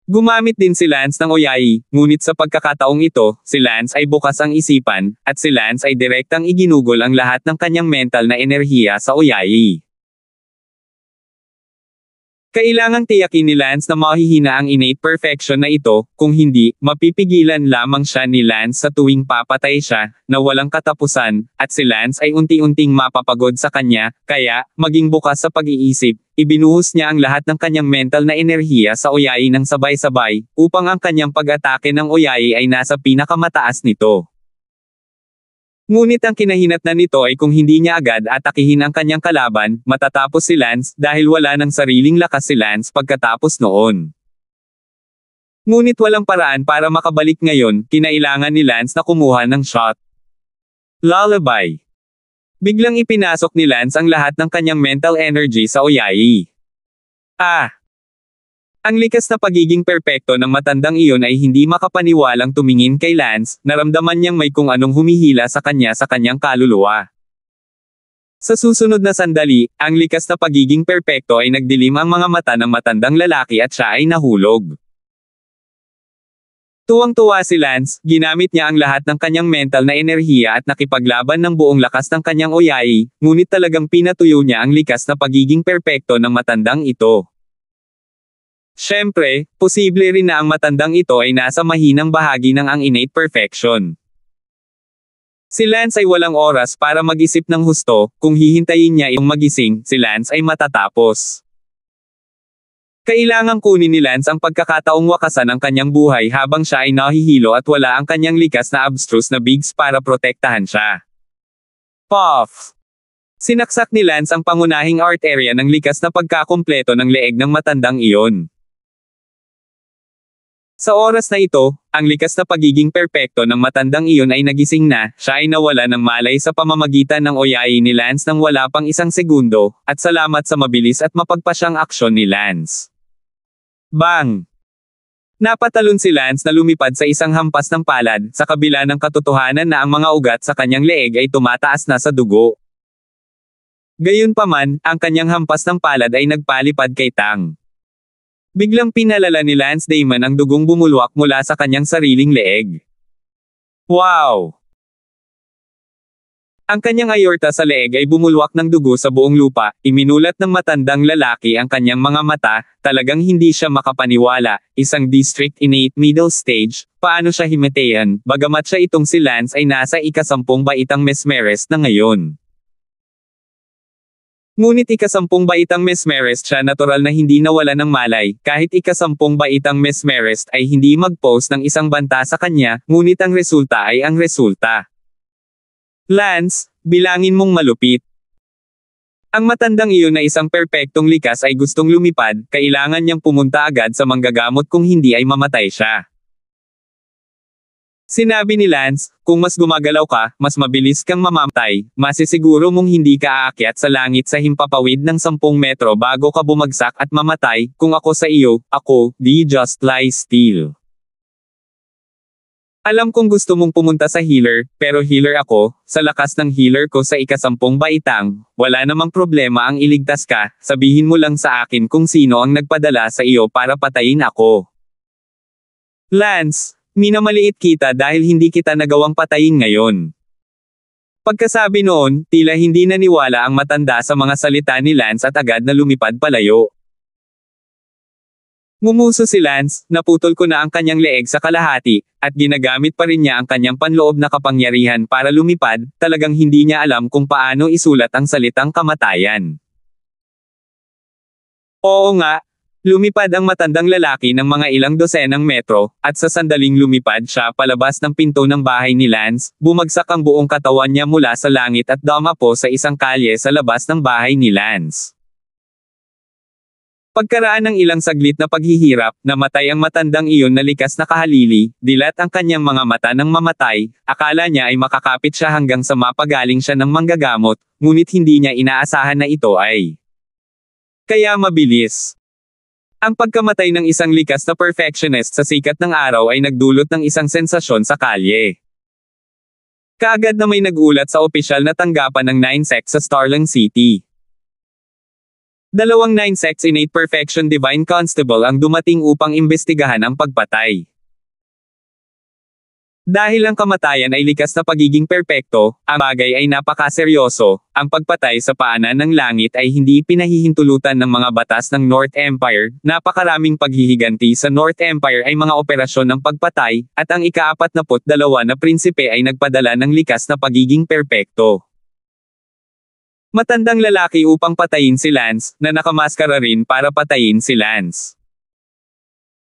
Gumamit din si Lance ng Oyai, ngunit sa pagkakataong ito, si Lance ay bukas ang isipan, at si Lance ay direktang iginugol ang lahat ng kanyang mental na enerhiya sa Oyai. Kailangang tiyakin ni Lance na mahihina ang innate perfection na ito, kung hindi, mapipigilan lamang siya ni Lance sa tuwing papatay siya, na walang katapusan, at si Lance ay unti-unting mapapagod sa kanya, kaya, maging bukas sa pag-iisip, ibinuhos niya ang lahat ng kanyang mental na enerhiya sa Oyai ng sabay-sabay, upang ang kanyang pag-atake ng Oyai ay nasa pinakamataas nito. Ngunit ang kinahinatnan nito ay kung hindi niya agad atakihin ang kanyang kalaban, matatapos si Lance dahil wala ng sariling lakas si Lance pagkatapos noon. Ngunit walang paraan para makabalik ngayon, kinailangan ni Lance na kumuha ng shot. Lullaby. Biglang ipinasok ni Lance ang lahat ng kanyang mental energy sa Oyai. Ang likas na pagiging perpekto ng matandang iyon ay hindi makapaniwalang tumingin kay Lance, naramdaman niyang may kung anong humihila sa kanyang kaluluwa. Sa susunod na sandali, ang likas na pagiging perpekto ay nagdilim ang mga mata ng matandang lalaki at siya ay nahulog. Tuwang-tuwa si Lance, ginamit niya ang lahat ng kanyang mental na enerhiya at nakipaglaban ng buong lakas ng kanyang Oyai, ngunit talagang pinatuyo niya ang likas na pagiging perpekto ng matandang ito. Siyempre, posible rin na ang matandang ito ay nasa mahinang bahagi ng ang innate perfection. Si Lance ay walang oras para mag-isip ng husto, kung hihintayin niya yung magising, si Lance ay matatapos. Kailangang kunin ni Lance ang pagkakataong wakasan ang kanyang buhay habang siya ay nahihilo at wala ang kanyang likas na abstruse na bigs para protektahan siya. Puff! Sinaksak ni Lance ang pangunahing art area ng likas na pagkakumpleto ng leeg ng matandang iyon. Sa oras na ito, ang likas na pagiging perpekto ng matandang iyon ay nagising na, siya ay nawala ng malay sa pamamagitan ng Oyai ni Lance nang wala pang isang segundo, at salamat sa mabilis at mapagpasyang aksyon ni Lance. Bang! Napatalon si Lance na lumipad sa isang hampas ng palad, sa kabila ng katotohanan na ang mga ugat sa kanyang leeg ay tumataas na sa dugo. Gayunpaman, ang kanyang hampas ng palad ay nagpalipad kay Tang. Biglang pinalala ni Lance Damon ang dugong bumulwak mula sa kanyang sariling leeg. Wow! Ang kanyang aorta sa leeg ay bumulwak ng dugo sa buong lupa, iminulat ng matandang lalaki ang kanyang mga mata, talagang hindi siya makapaniwala, isang district innate middle stage, paano siya himatayan, bagamat siya itong si Lance ay nasa ika-10 baitang mesmerist na ngayon. Ngunit ika-10 baitang mesmerist siya natural na hindi nawala ng malay, kahit ika-10 baitang mesmerist ay hindi mag-post ng isang banta sa kanya, ngunit ang resulta ay ang resulta. Lance, bilangin mong malupit. Ang matandang iyon na isang perpektong likas ay gustong lumipad, kailangan niyang pumunta agad sa manggagamot kung hindi ay mamatay siya. Sinabi ni Lance, kung mas gumagalaw ka, mas mabilis kang mamamatay, masisiguro mong hindi ka aakyat sa langit sa himpapawid ng 10 metro bago ka bumagsak at mamatay, kung ako sa iyo, ako, di just lie still. Alam kong gusto mong pumunta sa healer, pero healer ako, sa lakas ng healer ko sa ika-10 baitang, wala namang problema ang iligtas ka, sabihin mo lang sa akin kung sino ang nagpadala sa iyo para patayin ako. Lance, minamaliit kita dahil hindi kita nagawang patayin ngayon. Pagkasabi noon, tila hindi naniwala ang matanda sa mga salita ni Lance at agad na lumipad palayo. Ngumuso si Lance, naputol ko na ang kanyang leeg sa kalahati, at ginagamit pa rin niya ang kanyang panloob na kapangyarihan para lumipad, talagang hindi niya alam kung paano isulat ang salitang kamatayan. Oo nga. Lumipad ang matandang lalaki ng mga ilang dosenang metro, at sa sandaling lumipad siya palabas ng pinto ng bahay ni Lance, bumagsak ang buong katawan niya mula sa langit at dumapo sa isang kalye sa labas ng bahay ni Lance. Pagkaraan ng ilang saglit na paghihirap, namatay ang matandang iyon na likas na kahalili, dilat ang kanyang mga mata ng mamatay, akala niya ay makakapit siya hanggang sa mapagaling siya ng manggagamot, ngunit hindi niya inaasahan na ito ay kaya mabilis. Ang pagkamatay ng isang likas na perfectionist sa sikat ng araw ay nagdulot ng isang sensasyon sa kalye. Kaagad na may nagulat sa opisyal na tanggapan ng 9 Sec sa Starling City. Dalawang 9 Sects Innate Perfection Divine Constable ang dumating upang imbestigahan ang pagpatay. Dahil ang kamatayan ay likas na pagiging perpekto, ang bagay ay napakaseryoso, ang pagpatay sa paanan ng langit ay hindi pinahihintulutan ng mga batas ng North Empire, napakaraming paghihiganti sa North Empire ay mga operasyon ng pagpatay, at ang ika-42 na prinsipe ay nagpadala ng likas na pagiging perpekto. Matandang lalaki upang patayin si Lance, na nakamaskara rin para patayin si Lance.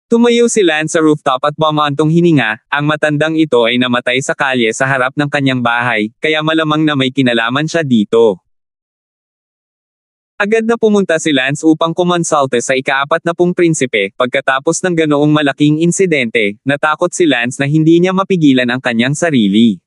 Tumayo si Lance sa rooftop at bumantong hininga, ang matandang ito ay namatay sa kalye sa harap ng kanyang bahay, kaya malamang na may kinalaman siya dito. Agad na pumunta si Lance upang kumonsulte sa ika-40 prinsipe, pagkatapos ng ganoong malaking insidente, natakot si Lance na hindi niya mapigilan ang kanyang sarili.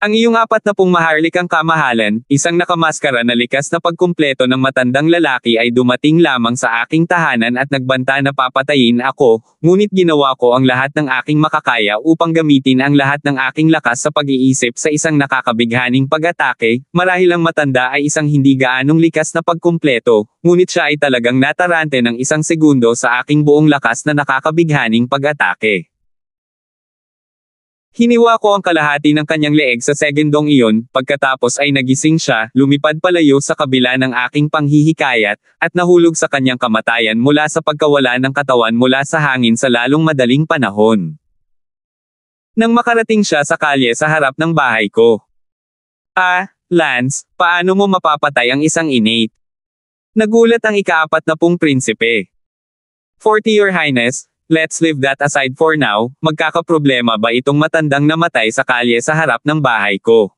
Ang iyong 40 maharlikang kamahalan, isang nakamaskara na likas na pagkumpleto ng matandang lalaki ay dumating lamang sa aking tahanan at nagbanta na papatayin ako, ngunit ginawa ko ang lahat ng aking makakaya upang gamitin ang lahat ng aking lakas sa pag-iisip sa isang nakakabighaning pag-atake, marahil ang matanda ay isang hindi gaanong likas na pagkumpleto, ngunit siya ay talagang natarante ng 1 segundo sa aking buong lakas na nakakabighaning pag-atake. Hiniwa ko ang kalahati ng kanyang leeg sa segundong iyon, pagkatapos ay nagising siya, lumipad palayo sa kabila ng aking panghihikayat, at nahulog sa kanyang kamatayan mula sa pagkawala ng katawan mula sa hangin sa lalong madaling panahon. Nang makarating siya sa kalye sa harap ng bahay ko. Lance, paano mo mapapatay ang isang innate? Nagulat ang ika-40 prinsipe. 40 Your Highness, let's leave that aside for now, magkakaproblema ba itong matandang namatay sa kalye sa harap ng bahay ko?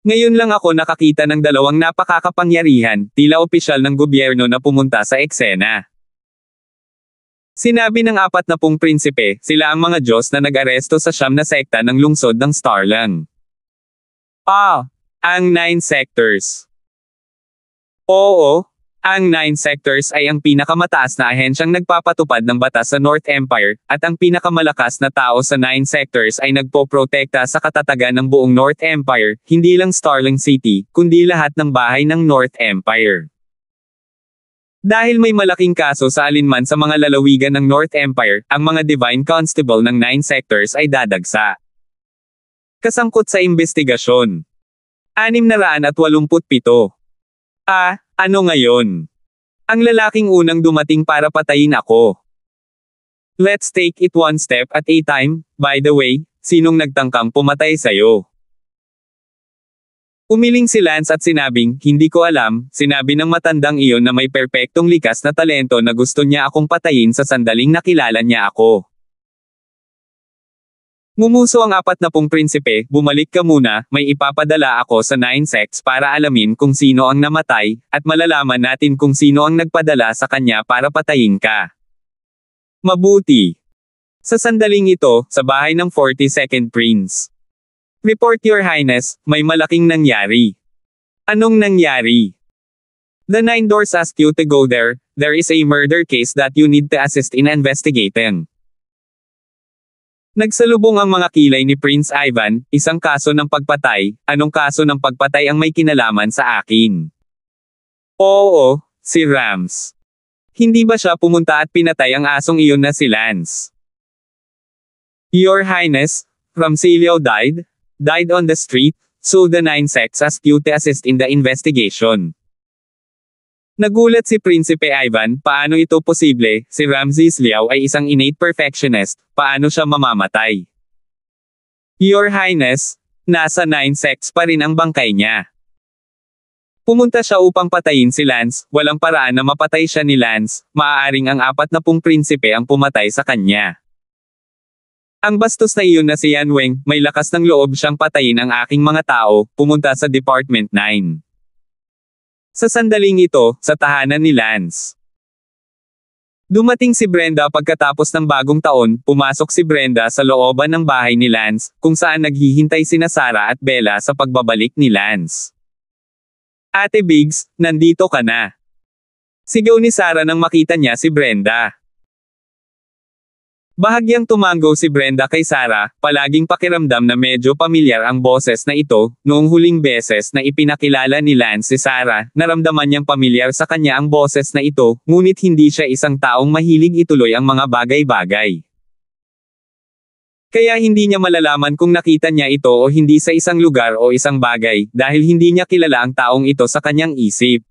Ngayon lang ako nakakita ng dalawang napakakapangyarihan, tila opisyal ng gobyerno na pumunta sa eksena. Sinabi ng 40 prinsipe, sila ang mga Diyos na nag-aresto sa 9 na sekta ng lungsod ng Starlang. Ang 9 sectors. Oo. Ang 9 sectors ay ang pinakamataas na ahensyang nagpapatupad ng batas sa North Empire, at ang pinakamalakas na tao sa 9 sectors ay nagpoprotekta sa katatagan ng buong North Empire, hindi lang Starling City, kundi lahat ng bahay ng North Empire. Dahil may malaking kaso sa alinman sa mga lalawigan ng North Empire, ang mga Divine Constable ng 9 sectors ay dadagsa. Kasangkot sa investigasyon. 687. Ano ngayon? Ang lalaking unang dumating para patayin ako. Let's take it one step at a time. By the way, sinong nagtangkang pumatay sa'yo? Umiling si Lance at sinabing, hindi ko alam, sinabi ng matandang iyon na may perpektong likas na talento na gusto niya akong patayin sa sandaling nakilala niya ako. Ngumuso ang 40 prinsipe, bumalik ka muna, may ipapadala ako sa 9 sects para alamin kung sino ang namatay, at malalaman natin kung sino ang nagpadala sa kanya para patayin ka. Mabuti. Sa sandaling ito, sa bahay ng 42nd Prince. Report Your Highness, may malaking nangyari. Anong nangyari? The 9 doors ask you to go there is a murder case that you need to assist in investigating. Nagsalubong ang mga kilay ni Prince Ivan, isang kaso ng pagpatay, anong kaso ng pagpatay ang may kinalaman sa akin? Oo, si Rams. Hindi ba siya pumunta at pinatay ang asong iyon na si Lance? Your Highness, Ramsilio died on the street, so the 9 sects asked you to assist in the investigation. Nagulat si Prinsipe Ivan, paano ito posible, si Ramses Liao ay isang innate perfectionist, paano siya mamamatay? Your Highness, nasa 9 sects pa rin ang bangkay niya. Pumunta siya upang patayin si Lance, walang paraan na mapatay siya ni Lance, maaaring ang 40 prinsipe ang pumatay sa kanya. Ang bastos na iyon na si Yan Weng, may lakas ng loob siyang patayin ang aking mga tao, pumunta sa Department 9. Sa sandaling ito, sa tahanan ni Lance. Dumating si Brenda pagkatapos ng bagong taon, pumasok si Brenda sa looban ng bahay ni Lance, kung saan naghihintay sina Sarah at Bella sa pagbabalik ni Lance. Ate Biggs, nandito ka na. Sigaw ni Sarah nang makita niya si Brenda. Bahagyang tumango si Brenda kay Sarah, palaging pakiramdam na medyo pamilyar ang boses na ito. Noong huling beses na ipinakilala ni Lance si Sarah, naramdaman niyang pamilyar sa kanya ang boses na ito, ngunit hindi siya isang taong mahilig ituloy ang mga bagay-bagay. Kaya hindi niya malalaman kung nakita niya ito o hindi sa isang lugar o isang bagay, dahil hindi niya kilala ang taong ito sa kanyang isip.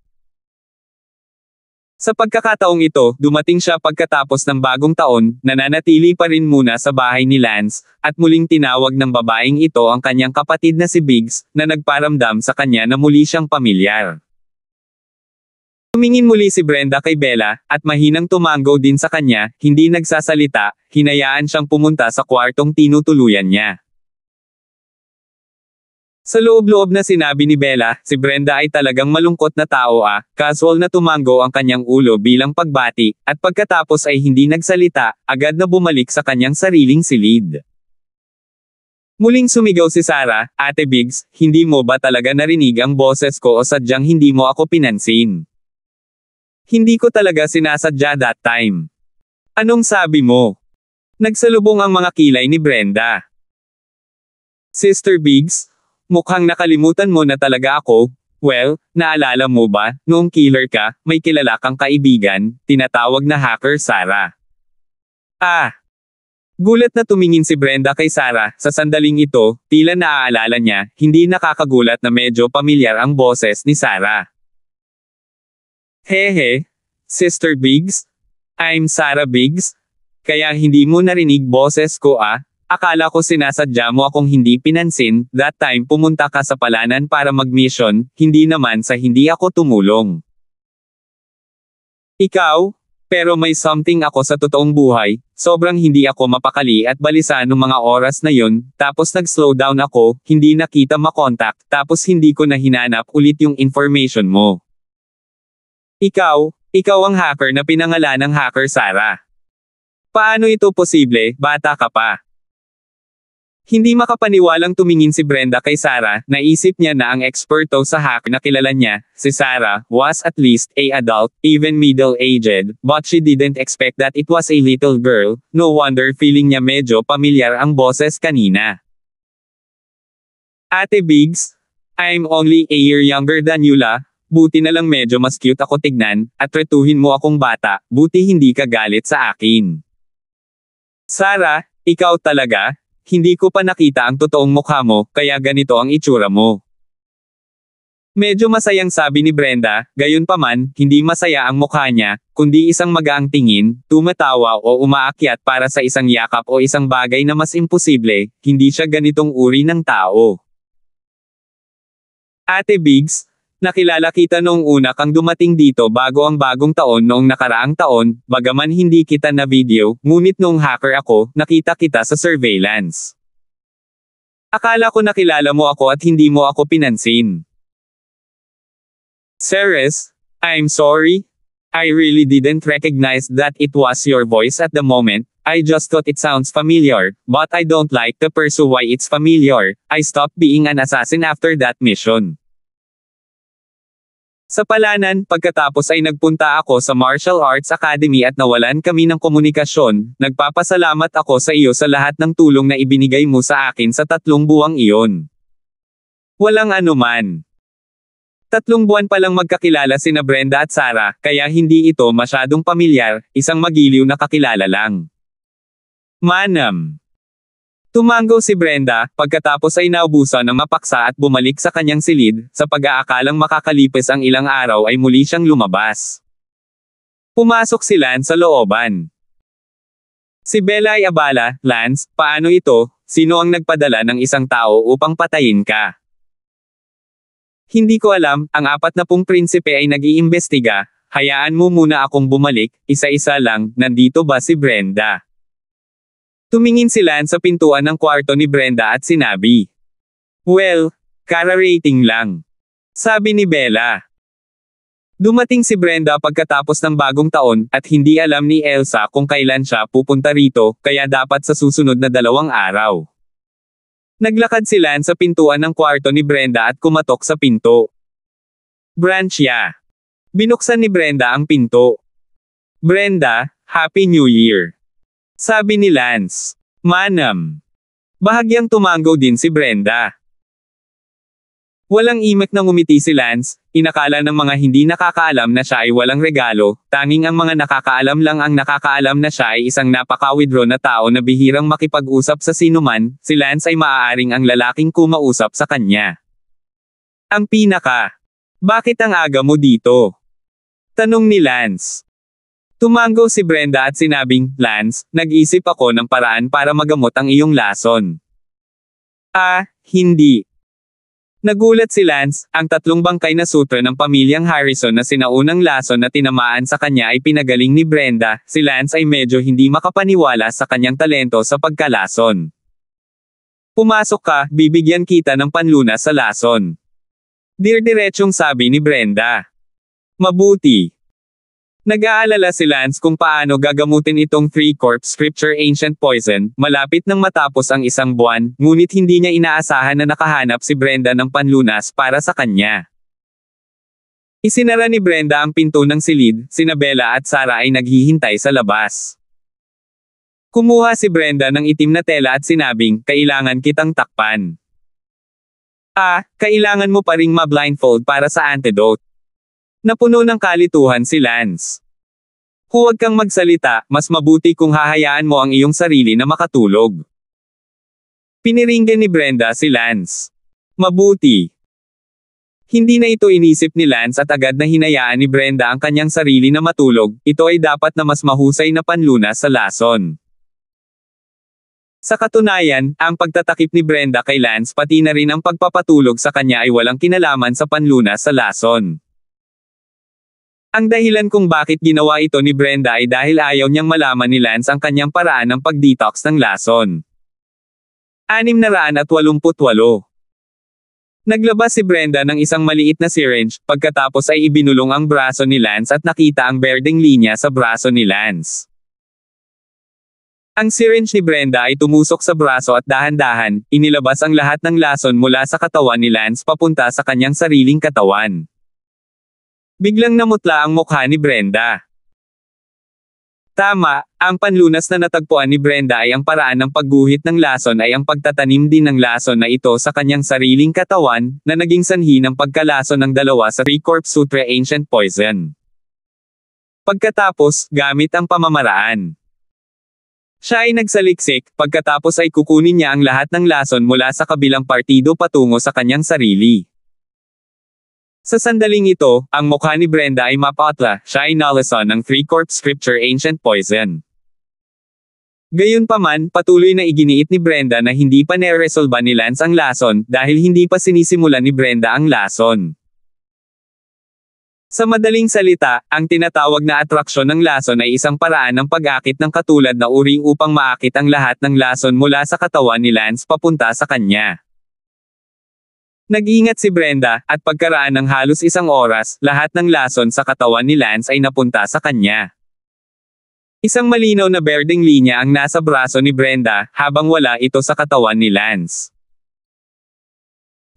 Sa pagkakataong ito, dumating siya pagkatapos ng bagong taon, nananatili pa rin muna sa bahay ni Lance, at muling tinawag ng babaeng ito ang kanyang kapatid na si Biggs, na nagparamdam sa kanya na muli siyang pamilyar. Tumingin muli si Brenda kay Bella, at mahinang tumango din sa kanya, hindi nagsasalita, hinayaan siyang pumunta sa kwartong tinutuluyan niya. Sa loob-loob na sinabi ni Bella, si Brenda ay talagang malungkot na tao casual na tumango ang kanyang ulo bilang pagbati, at pagkatapos ay hindi nagsalita, agad na bumalik sa kanyang sariling silid. Muling sumigaw si Sarah, Ate Biggs, hindi mo ba talaga narinig ang boses ko o sadyang hindi mo ako pinansin? Hindi ko talaga sinasadya that time. Anong sabi mo? Nagsalubong ang mga kilay ni Brenda. Sister Biggs, mukhang nakalimutan mo na talaga ako. Well, naalala mo ba, noong killer ka, may kilala kang kaibigan, tinatawag na hacker Sarah. Gulat na tumingin si Brenda kay Sarah, sa sandaling ito, tila naaalala niya, hindi nakakagulat na medyo pamilyar ang boses ni Sarah. Hehe, Sister Biggs? I'm Sarah Biggs? Kaya hindi mo narinig boses ko Akala ko sinasadya mo akong hindi pinansin, that time pumunta ka sa palanan para mag-mission, hindi naman sa hindi ako tumulong. Ikaw? Pero may something ako sa totoong buhay, sobrang hindi ako mapakali at balisa nung mga oras na yun, tapos nag-slow down ako, hindi nakita makontak, tapos hindi ko na hinanap ulit yung information mo. Ikaw ang hacker na pinangalan ng hacker Sarah. Paano ito posible, bata ka pa? Hindi makapaniwalang tumingin si Brenda kay Sarah, naisip niya na ang eksperto sa hack na kilala niya, si Sarah, was at least a adult, even middle-aged, but she didn't expect that it was a little girl, no wonder feeling niya medyo pamilyar ang boses kanina. Ate Biggs, I'm only a year younger than you buti na lang medyo mas cute ako tignan, at tretuhin mo akong bata, buti hindi ka galit sa akin. Sarah, ikaw talaga? Hindi ko pa nakita ang totoong mukha mo, kaya ganito ang itsura mo. Medyo masayang sabi ni Brenda, gayunpaman, hindi masaya ang mukha niya, kundi isang magaang tingin, tumatawa o umaakyat para sa isang yakap o isang bagay na mas imposible, hindi siya ganitong uri ng tao. Ate Biggs, nakilala kita noong una kang dumating dito bago ang bagong taon noong nakaraang taon, bagaman hindi kita na video, ngunit noong hacker ako, nakita kita sa surveillance. Akala ko nakilala mo ako at hindi mo ako pinansin. Ceres, I'm sorry. I really didn't recognize that it was your voice at the moment. I just thought it sounds familiar, but I don't like to pursue why it's familiar. I stopped being an assassin after that mission. Sa palanan, pagkatapos ay nagpunta ako sa Martial Arts Academy at nawalan kami ng komunikasyon, nagpapasalamat ako sa iyo sa lahat ng tulong na ibinigay mo sa akin sa 3 buwang iyon. Walang anuman. 3 buwan pa lang magkakilala sina Brenda at Sarah, kaya hindi ito masyadong pamilyar, isang magiliw na kakilala lang. Manam. Tumango si Brenda, pagkatapos ay naubusan ng mapaksa at bumalik sa kanyang silid, sa pag-aakalang makakalipas ang ilang araw ay muli siyang lumabas. Pumasok si Lance sa looban. Si Bella ay abala, Lance, paano ito? Sino ang nagpadala ng isang tao upang patayin ka? Hindi ko alam, ang 40 prinsipe ay nag-iimbestiga, hayaan mo muna akong bumalik, isa-isa lang, nandito ba si Brenda? Tumingin si Lance sa pintuan ng kwarto ni Brenda at sinabi. Well, kara-rating lang. Sabi ni Bella. Dumating si Brenda pagkatapos ng bagong taon, at hindi alam ni Elsa kung kailan siya pupunta rito, kaya dapat sa susunod na 2 araw. Naglakad si Lance sa pintuan ng kwarto ni Brenda at kumatok sa pinto. Branchya. Binuksan ni Brenda ang pinto. Brenda, Happy New Year. Sabi ni Lance. Manam. Bahagyang tumango din si Brenda. Walang imek na ngumiti si Lance, inakala ng mga hindi nakakaalam na siya ay walang regalo, tanging ang mga nakakaalam lang ang nakakaalam na siya ay isang napaka-withdrawn na tao na bihirang makipag-usap sa sinuman, si Lance ay maaaring ang lalaking kumausap sa kanya. Ang pinaka. Bakit ang aga mo dito? Tanong ni Lance. Tumango si Brenda at sinabing, Lance, nag-isip ako ng paraan para magamot ang iyong lason. Hindi. Nagulat si Lance, ang tatlong bangkay na sutra ng pamilyang Harrison na sinaunang lason na tinamaan sa kanya ay pinagaling ni Brenda, si Lance ay medyo hindi makapaniwala sa kanyang talento sa pagkalason. Pumasok ka, bibigyan kita ng panlunas sa lason. Dir-diretsyong sabi ni Brenda. Mabuti. Nag-aalala si Lance kung paano gagamutin itong 3-corp scripture ancient poison, malapit nang matapos ang isang buwan, ngunit hindi niya inaasahan na nakahanap si Brenda ng panlunas para sa kanya. Isinara ni Brenda ang pinto ng silid, sina Bella at Sarah ay naghihintay sa labas. Kumuha si Brenda ng itim na tela at sinabing, kailangan kitang takpan. Kailangan mo pa ring ma-blindfold para sa antidote. Napuno ng kalituhan si Lance. Huwag kang magsalita, mas mabuti kung hahayaan mo ang iyong sarili na makatulog. Piniringgan ni Brenda si Lance. Mabuti. Hindi na ito inisip ni Lance at agad na hinayaan ni Brenda ang kanyang sarili na matulog, ito ay dapat na mas mahusay na panlunas sa lason. Sa katunayan, ang pagtatakip ni Brenda kay Lance pati na rin ang pagpapatulog sa kanya ay walang kinalaman sa panlunas sa lason. Ang dahilan kung bakit ginawa ito ni Brenda ay dahil ayaw niyang malaman ni Lance ang kanyang paraan ng pag-detox ng lason. 688. Naglabas si Brenda ng isang maliit na syringe, pagkatapos ay ibinulong ang braso ni Lance at nakita ang berdeng linya sa braso ni Lance. Ang syringe ni Brenda ay tumusok sa braso at dahan-dahan, inilabas ang lahat ng lason mula sa katawan ni Lance papunta sa kanyang sariling katawan. Biglang namutla ang mukha ni Brenda. Tama, ang panlunas na natagpuan ni Brenda ay ang paraan ng pagguhit ng lason ay ang pagtatanim din ng lason na ito sa kanyang sariling katawan, na naging sanhi ng pagkalason ng dalawa sa 3-corp sutra ancient poison. Pagkatapos, gamit ang pamamaraan. Siya ay nagsaliksik, pagkatapos ay kukunin niya ang lahat ng lason mula sa kabilang partido patungo sa kanyang sarili. Sa sandaling ito, ang mukha ni Brenda ay mapatla, siya ay nalason ng 3-corp scripture ancient poison. Gayunpaman, patuloy na iginiit ni Brenda na hindi pa neresolba ni Lance ang lason, dahil hindi pa sinisimulan ni Brenda ang lason. Sa madaling salita, ang tinatawag na atraksyon ng lason ay isang paraan ng pag-akit ng katulad na uri upang maakit ang lahat ng lason mula sa katawan ni Lance papunta sa kanya. Nag-ingat si Brenda, at pagkaraan ng halos isang oras, lahat ng lason sa katawan ni Lance ay napunta sa kanya. Isang malinaw na berdeng linya ang nasa braso ni Brenda, habang wala ito sa katawan ni Lance.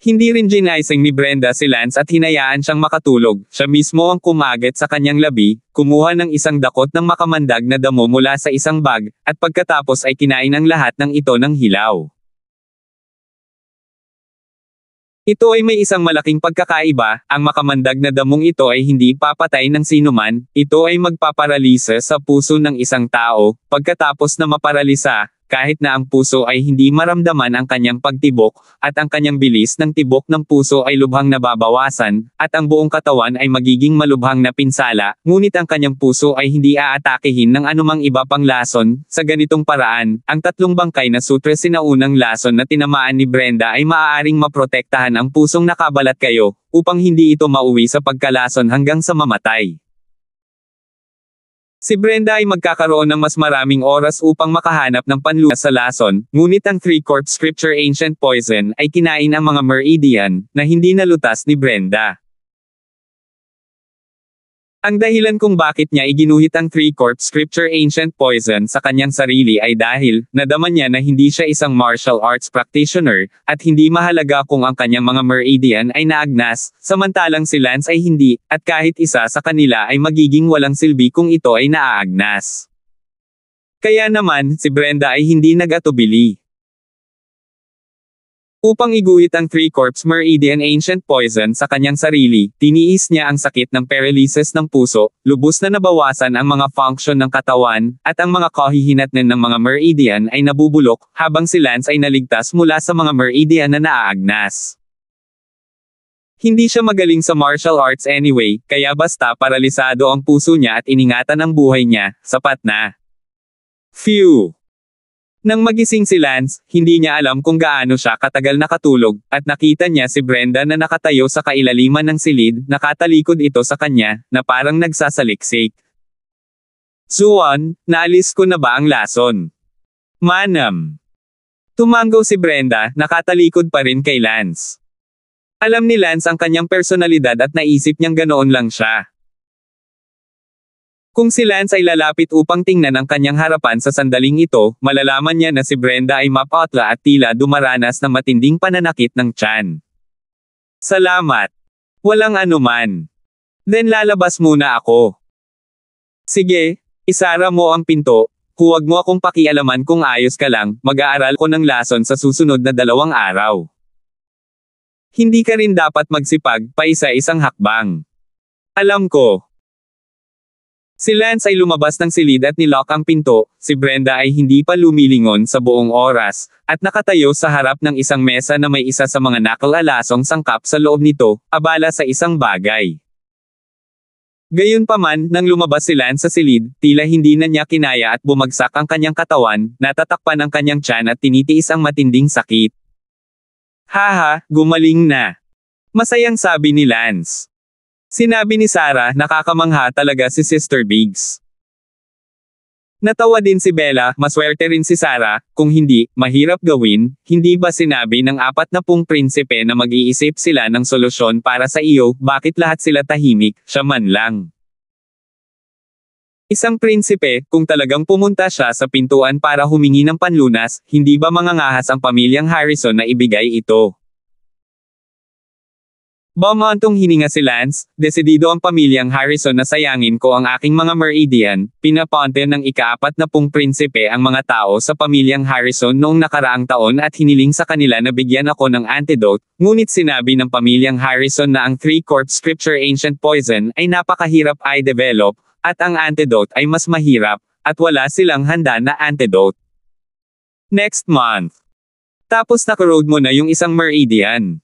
Hindi rin ginising ni Brenda si Lance at hinayaan siyang makatulog, siya mismo ang kumagit sa kanyang labi, kumuha ng isang dakot ng makamandag na damo mula sa isang bag, at pagkatapos ay kinain ang lahat ng ito ng hilaw. Ito ay may isang malaking pagkakaiba, ang makamandag na damong ito ay hindi papatay ng sinuman, ito ay magpaparalisa sa puso ng isang tao, pagkatapos na maparalisa, kahit na ang puso ay hindi maramdaman ang kanyang pagtibok, at ang kanyang bilis ng tibok ng puso ay lubhang nababawasan, at ang buong katawan ay magiging malubhang na pinsala, ngunit ang kanyang puso ay hindi aatakihin ng anumang iba pang lason. Sa ganitong paraan, ang tatlong bangkay na sutre sinaunang lason na tinamaan ni Brenda ay maaaring maprotektahan ang pusong nakabalat kayo, upang hindi ito mauwi sa pagkalason hanggang sa mamatay. Si Brenda ay magkakaroon ng mas maraming oras upang makahanap ng panlunas sa lason, ngunit ang 3-corp scripture ancient poison ay kinain ang mga Meridian, na hindi nalutas ni Brenda. Ang dahilan kung bakit niya iginuhit ang 3-corp scripture ancient poison sa kanyang sarili ay dahil, nadama niya na hindi siya isang martial arts practitioner, at hindi mahalaga kung ang kanyang mga Meridian ay naagnas, samantalang si Lance ay hindi, at kahit isa sa kanila ay magiging walang silbi kung ito ay naaagnas. Kaya naman, si Brenda ay hindi nag-atubili. Upang iguhit ang 3-corps Meridian Ancient Poison sa kanyang sarili, tiniis niya ang sakit ng paralysis ng puso, lubos na nabawasan ang mga function ng katawan, at ang mga kahihinatnan ng mga Meridian ay nabubulok, habang si Lance ay naligtas mula sa mga Meridian na naaagnas. Hindi siya magaling sa martial arts anyway, kaya basta paralisado ang puso niya at iningatan ang buhay niya, sapat na. Phew! Nang magising si Lance, hindi niya alam kung gaano siya katagal nakatulog, at nakita niya si Brenda na nakatayo sa kailaliman ng silid, nakatalikod ito sa kanya, na parang nagsasaliksik. Zuan, naalis ko na ba ang lason? Manam. Tumanggaw si Brenda, nakatalikod pa rin kay Lance. Alam ni Lance ang kanyang personalidad at naisip niyang ganoon lang siya. Kung si Lance ay lalapit upang tingnan ang kanyang harapan sa sandaling ito, malalaman niya na si Brenda ay mapotla at tila dumaranas ng matinding pananakit ng tiyan. Salamat. Walang anuman. Then lalabas muna ako. Sige, isara mo ang pinto, huwag mo akong pakialaman kung ayos ka lang, mag-aaral ko ng lason sa susunod na 2 araw. Hindi ka rin dapat magsipag, pa isa-isang hakbang. Alam ko. Si Lance ay lumabas ng silid at nilock ang pinto, si Brenda ay hindi pa lumilingon sa buong oras, at nakatayo sa harap ng isang mesa na may isa sa mga nakalalasong sangkap sa loob nito, abala sa isang bagay. Gayunpaman, nang lumabas si Lance sa silid, tila hindi na niya kinaya at bumagsak ang kanyang katawan, natatakpan ang kanyang tiyan at tinitiis ang matinding sakit. Haha, gumaling na. Masayang sabi ni Lance. Sinabi ni Sarah, nakakamangha talaga si Sister Biggs. Natawa din si Bella, maswerte rin si Sarah, kung hindi, mahirap gawin, hindi ba sinabi ng 40 prinsipe na mag-iisip sila ng solusyon para sa iyo, bakit lahat sila tahimik, siya man lang. Isang prinsipe, kung talagang pumunta siya sa pintuan para humingi ng panlunas, hindi ba mangangahas ang pamilyang Harrison na ibigay ito? Bumantong hininga si Lance, desidido ang pamilyang Harrison na sayangin ko ang aking mga Meridian, pinaponte ng ika-40 prinsipe ang mga tao sa pamilyang Harrison noong nakaraang taon at hiniling sa kanila na bigyan ako ng antidote, ngunit sinabi ng pamilyang Harrison na ang 3-corps Scripture Ancient Poison ay napakahirap i-develop, at ang antidote ay mas mahirap, at wala silang handa na antidote. Next month. Tapos nakaroad mo na yung isang Meridian.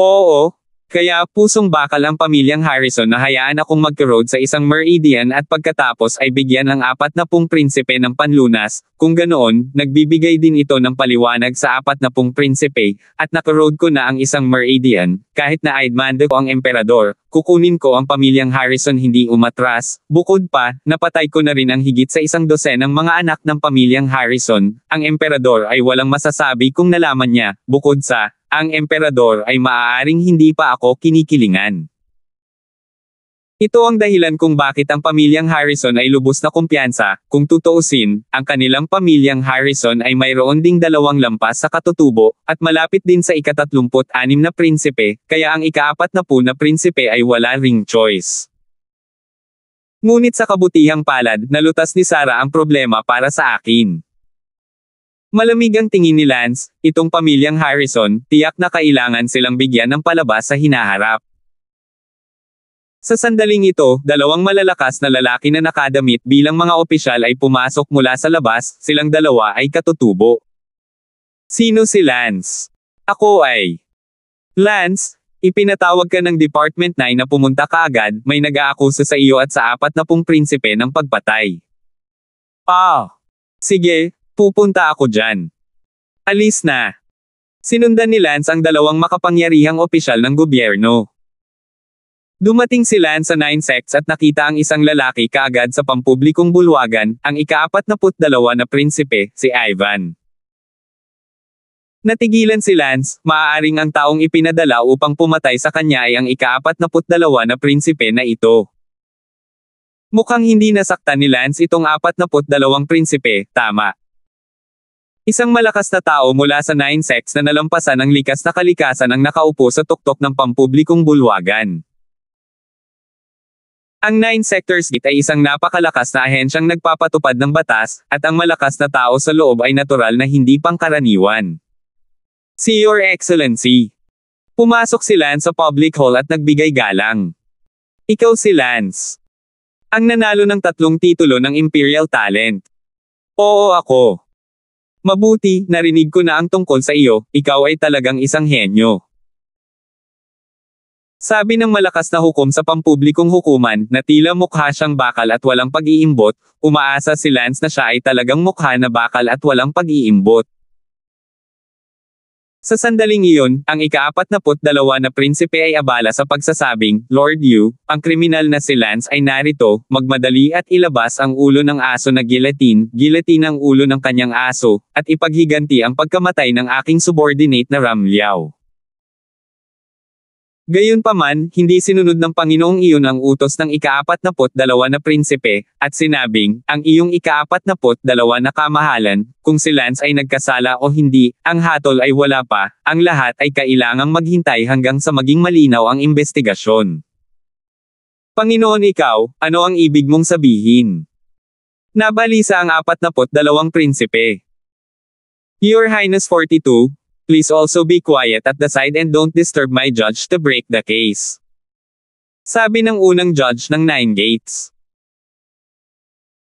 Oo, kaya pusong bakal ang pamilyang Harrison na hayaan akong magka-road sa isang Meridian at pagkatapos ay bigyan ng 40 prinsipe ng panlunas, kung ganoon, nagbibigay din ito ng paliwanag sa 40 prinsipe, at naka-road ko na ang isang Meridian, kahit na idmande ko ang emperador, kukunin ko ang pamilyang Harrison hindi umatras, bukod pa, napatay ko na rin ang higit sa 100 mga anak ng pamilyang Harrison, ang emperador ay walang masasabi kung nalaman niya, bukod sa, ang emperador ay maaaring hindi pa ako kinikilingan. Ito ang dahilan kung bakit ang pamilyang Harrison ay lubos na kumpiyansa, kung tutuusin, ang kanilang pamilyang Harrison ay mayroon ding 2 lampas sa katutubo, at malapit din sa ika-36 na prinsipe, kaya ang ika-40 na prinsipe ay wala ring choice. Ngunit sa kabutihang palad, nalutas ni Sarah ang problema para sa akin. Malamig ang tingin ni Lance, itong pamilyang Harrison, tiyak na kailangan silang bigyan ng palabas sa hinaharap. Sa sandaling ito, 2 malalakas na lalaki na nakadamit bilang mga opisyal ay pumasok mula sa labas, silang 2 ay katutubo. Sino si Lance? Ako ay. Lance, ipinatawag ka ng Department 9 na pumunta ka agad, may nag-aakusa sa iyo at sa 40 prinsipe ng pagpatay. Sige. Pupunta ako dyan. Alis na. Sinundan ni Lance ang 2 makapangyarihang opisyal ng gobyerno. Dumating si Lance sa 9 sects at nakita ang isang lalaki kaagad sa pampublikong bulwagan, ang ika-42 na prinsipe, si Ivan. Natigilan si Lance, maaaring ang taong ipinadala upang pumatay sa kanya ay ang ika-42 na prinsipe na ito. Mukhang hindi nasaktan ni Lance itong 42 prinsipe, tama. Isang malakas na tao mula sa 9 sects na nalampasan ang likas na kalikasan ang nakaupo sa tuktok ng pampublikong bulwagan. Ang Nine Sectors Gate ay isang napakalakas na ahensyang nagpapatupad ng batas, at ang malakas na tao sa loob ay natural na hindi pangkaraniwan. Si Your Excellency. Pumasok si Lance sa public hall at nagbigay galang. Ikaw si Lance. Ang nanalo ng 3 titulo ng Imperial Talent. Oo ako. Mabuti, narinig ko na ang tungkol sa iyo, ikaw ay talagang isang henyo. Sabi ng malakas na hukom sa pampublikong hukuman, na tila mukha siyang bakal at walang pag-iimbot, umaasa si Lance na siya ay talagang mukha na bakal at walang pag-iimbot. Sa sandaling iyon, ang ika-42 na prinsipe ay abala sa pagsasabing, Lord Yu, ang kriminal na si Lance ay narito, magmadali at ilabas ang ulo ng aso na guillotine ang ulo ng kanyang aso, at ipaghiganti ang pagkamatay ng aking subordinate na Ram Liao. Gayunpaman, hindi sinunod ng Panginoong iyon ang utos ng ika-42 na prinsipe, at sinabing, ang iyong ika-42 na kamahalan, kung si Lance ay nagkasala o hindi, ang hatol ay wala pa, ang lahat ay kailangang maghintay hanggang sa maging malinaw ang investigasyon. Panginoon ikaw, ano ang ibig mong sabihin? Nabalisa ang 42 prinsipe. Your Highness 42, please also be quiet at the side and don't disturb my judge to break the case. Sabi ng unang judge ng Nine Gates.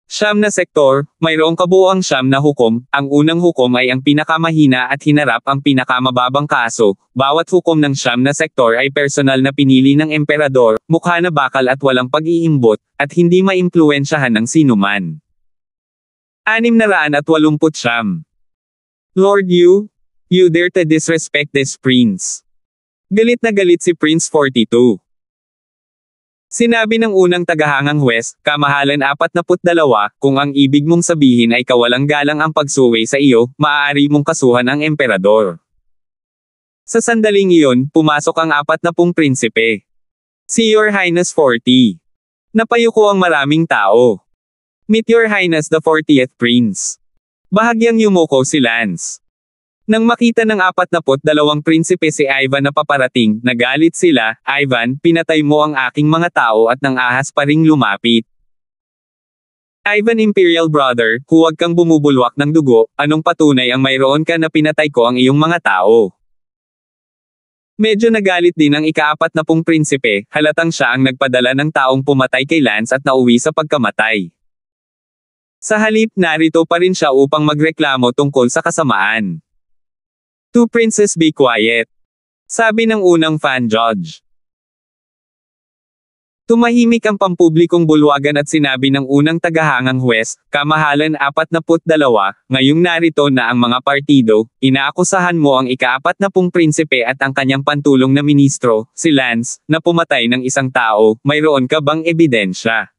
Siyam na sektor, mayroong kabuuang siyam na hukom, ang unang hukom ay ang pinakamahina at hinarap ang pinakamababang kaso, bawat hukom ng siyam na sektor ay personal na pinili ng emperador, mukha na bakal at walang pag-iimbot, at hindi maimpluwensyahan ng sinuman. 689. Lord Yu, you dare to disrespect this prince. Galit na galit si Prince 42. Sinabi ng unang tagahangang huwes, kamahalan 42, kung ang ibig mong sabihin ay kawalang galang ang pagsuway sa iyo, maaari mong kasuhan ang emperador. Sa sandaling iyon, pumasok ang 40 prinsipe. Si Your Highness 40. Napayuko ang maraming tao. Meet Your Highness the 40th Prince. Bahagyang yumuko si Lance. Nang makita ng 42 prinsipe si Ivan na paparating, nagalit sila, Ivan, pinatay mo ang aking mga tao at nang ahas pa ring lumapit. Ivan Imperial Brother, huwag kang bumubulwak ng dugo, anong patunay ang mayroon ka na pinatay ko ang iyong mga tao? Medyo nagalit din ang ika-40 prinsipe, halatang siya ang nagpadala ng taong pumatay kay Lance at nauwi sa pagkamatay. Sa halip, narito pa rin siya upang magreklamo tungkol sa kasamaan. Two princes be quiet. Sabi ng unang fan judge. Tumahimik ang pampublikong bulwagan at sinabi ng unang tagahangang huwes, kamahalan 42, ngayong narito na ang mga partido, inaakusahan mo ang ika-40 prinsipe at ang kanyang pantulong na ministro, si Lance, na pumatay ng isang tao, mayroon ka bang ebidensya?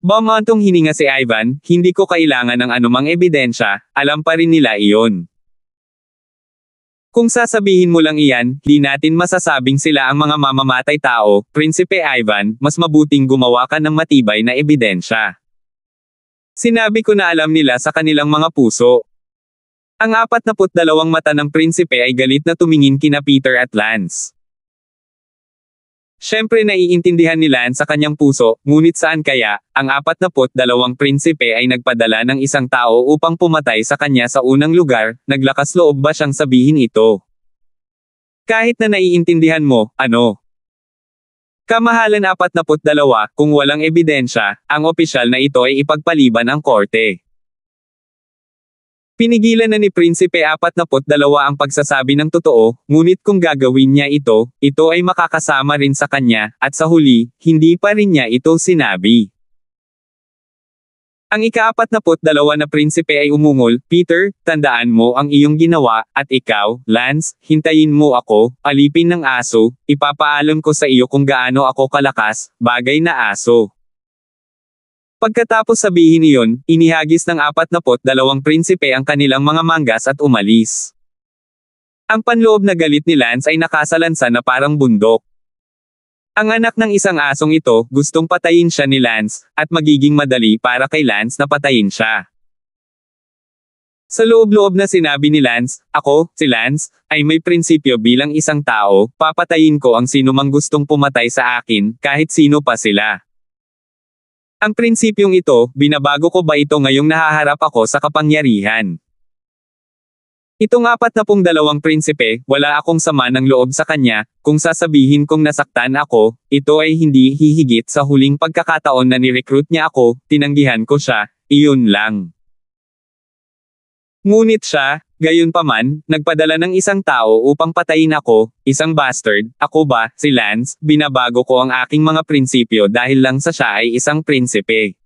Bumantong hininga si Ivan, hindi ko kailangan ng anumang ebidensya, alam pa rin nila iyon. Kung sasabihin mo lang iyan, di natin masasabing sila ang mga mamamatay tao, Prinsipe Ivan, mas mabuting gumawa ka ng matibay na ebidensya. Sinabi ko na alam nila sa kanilang mga puso. Ang 42 mata ng prinsipe ay galit na tumingin kina Peter at Lance. Siyempre naiintindihan ni Lance sa kanyang puso, ngunit saan kaya, ang 42 prinsipe ay nagpadala ng isang tao upang pumatay sa kanya sa unang lugar, naglakas loob ba siyang sabihin ito? Kahit na naiintindihan mo, ano? Kamahalan 42, kung walang ebidensya, ang opisyal na ito ay ipagpaliban ang korte. Pinigilan na ni Prinsipe 42 ang pagsasabi ng totoo, ngunit kung gagawin niya ito ay makakasama rin sa kanya, at sa huli, hindi pa rin niya ito sinabi. Ang ika-42 na prinsipe ay umungol, Peter, tandaan mo ang iyong ginawa, at ikaw, Lance, hintayin mo ako, alipin ng aso, ipapaalam ko sa iyo kung gaano ako kalakas, bagay na aso. Pagkatapos sabihin iyon, inihagis ng 42 prinsipe ang kanilang mga manggas at umalis. Ang panloob na galit ni Lance ay nakasalansan na parang bundok. Ang anak ng isang asong ito, gustong patayin siya ni Lance, at magiging madali para kay Lance na patayin siya. Sa loob-loob na sinabi ni Lance, ako, si Lance, ay may prinsipyo bilang isang tao, papatayin ko ang sino mang gustong pumatay sa akin, kahit sino pa sila. Ang prinsipyong ito, binabago ko ba ito ngayong nahaharap ako sa kapangyarihan? Itong 42 prinsipe, wala akong sama ng loob sa kanya, kung sasabihin kong nasaktan ako, ito ay hindi hihigit sa huling pagkakataon na ni-recruit niya ako, tinanggihan ko siya, iyon lang. Ngunit siya, gayunpaman, nagpadala ng isang tao upang patayin ako, isang bastard, ako ba, si Lance, binabago ko ang aking mga prinsipyo dahil lang sa siya ay isang prinsipe.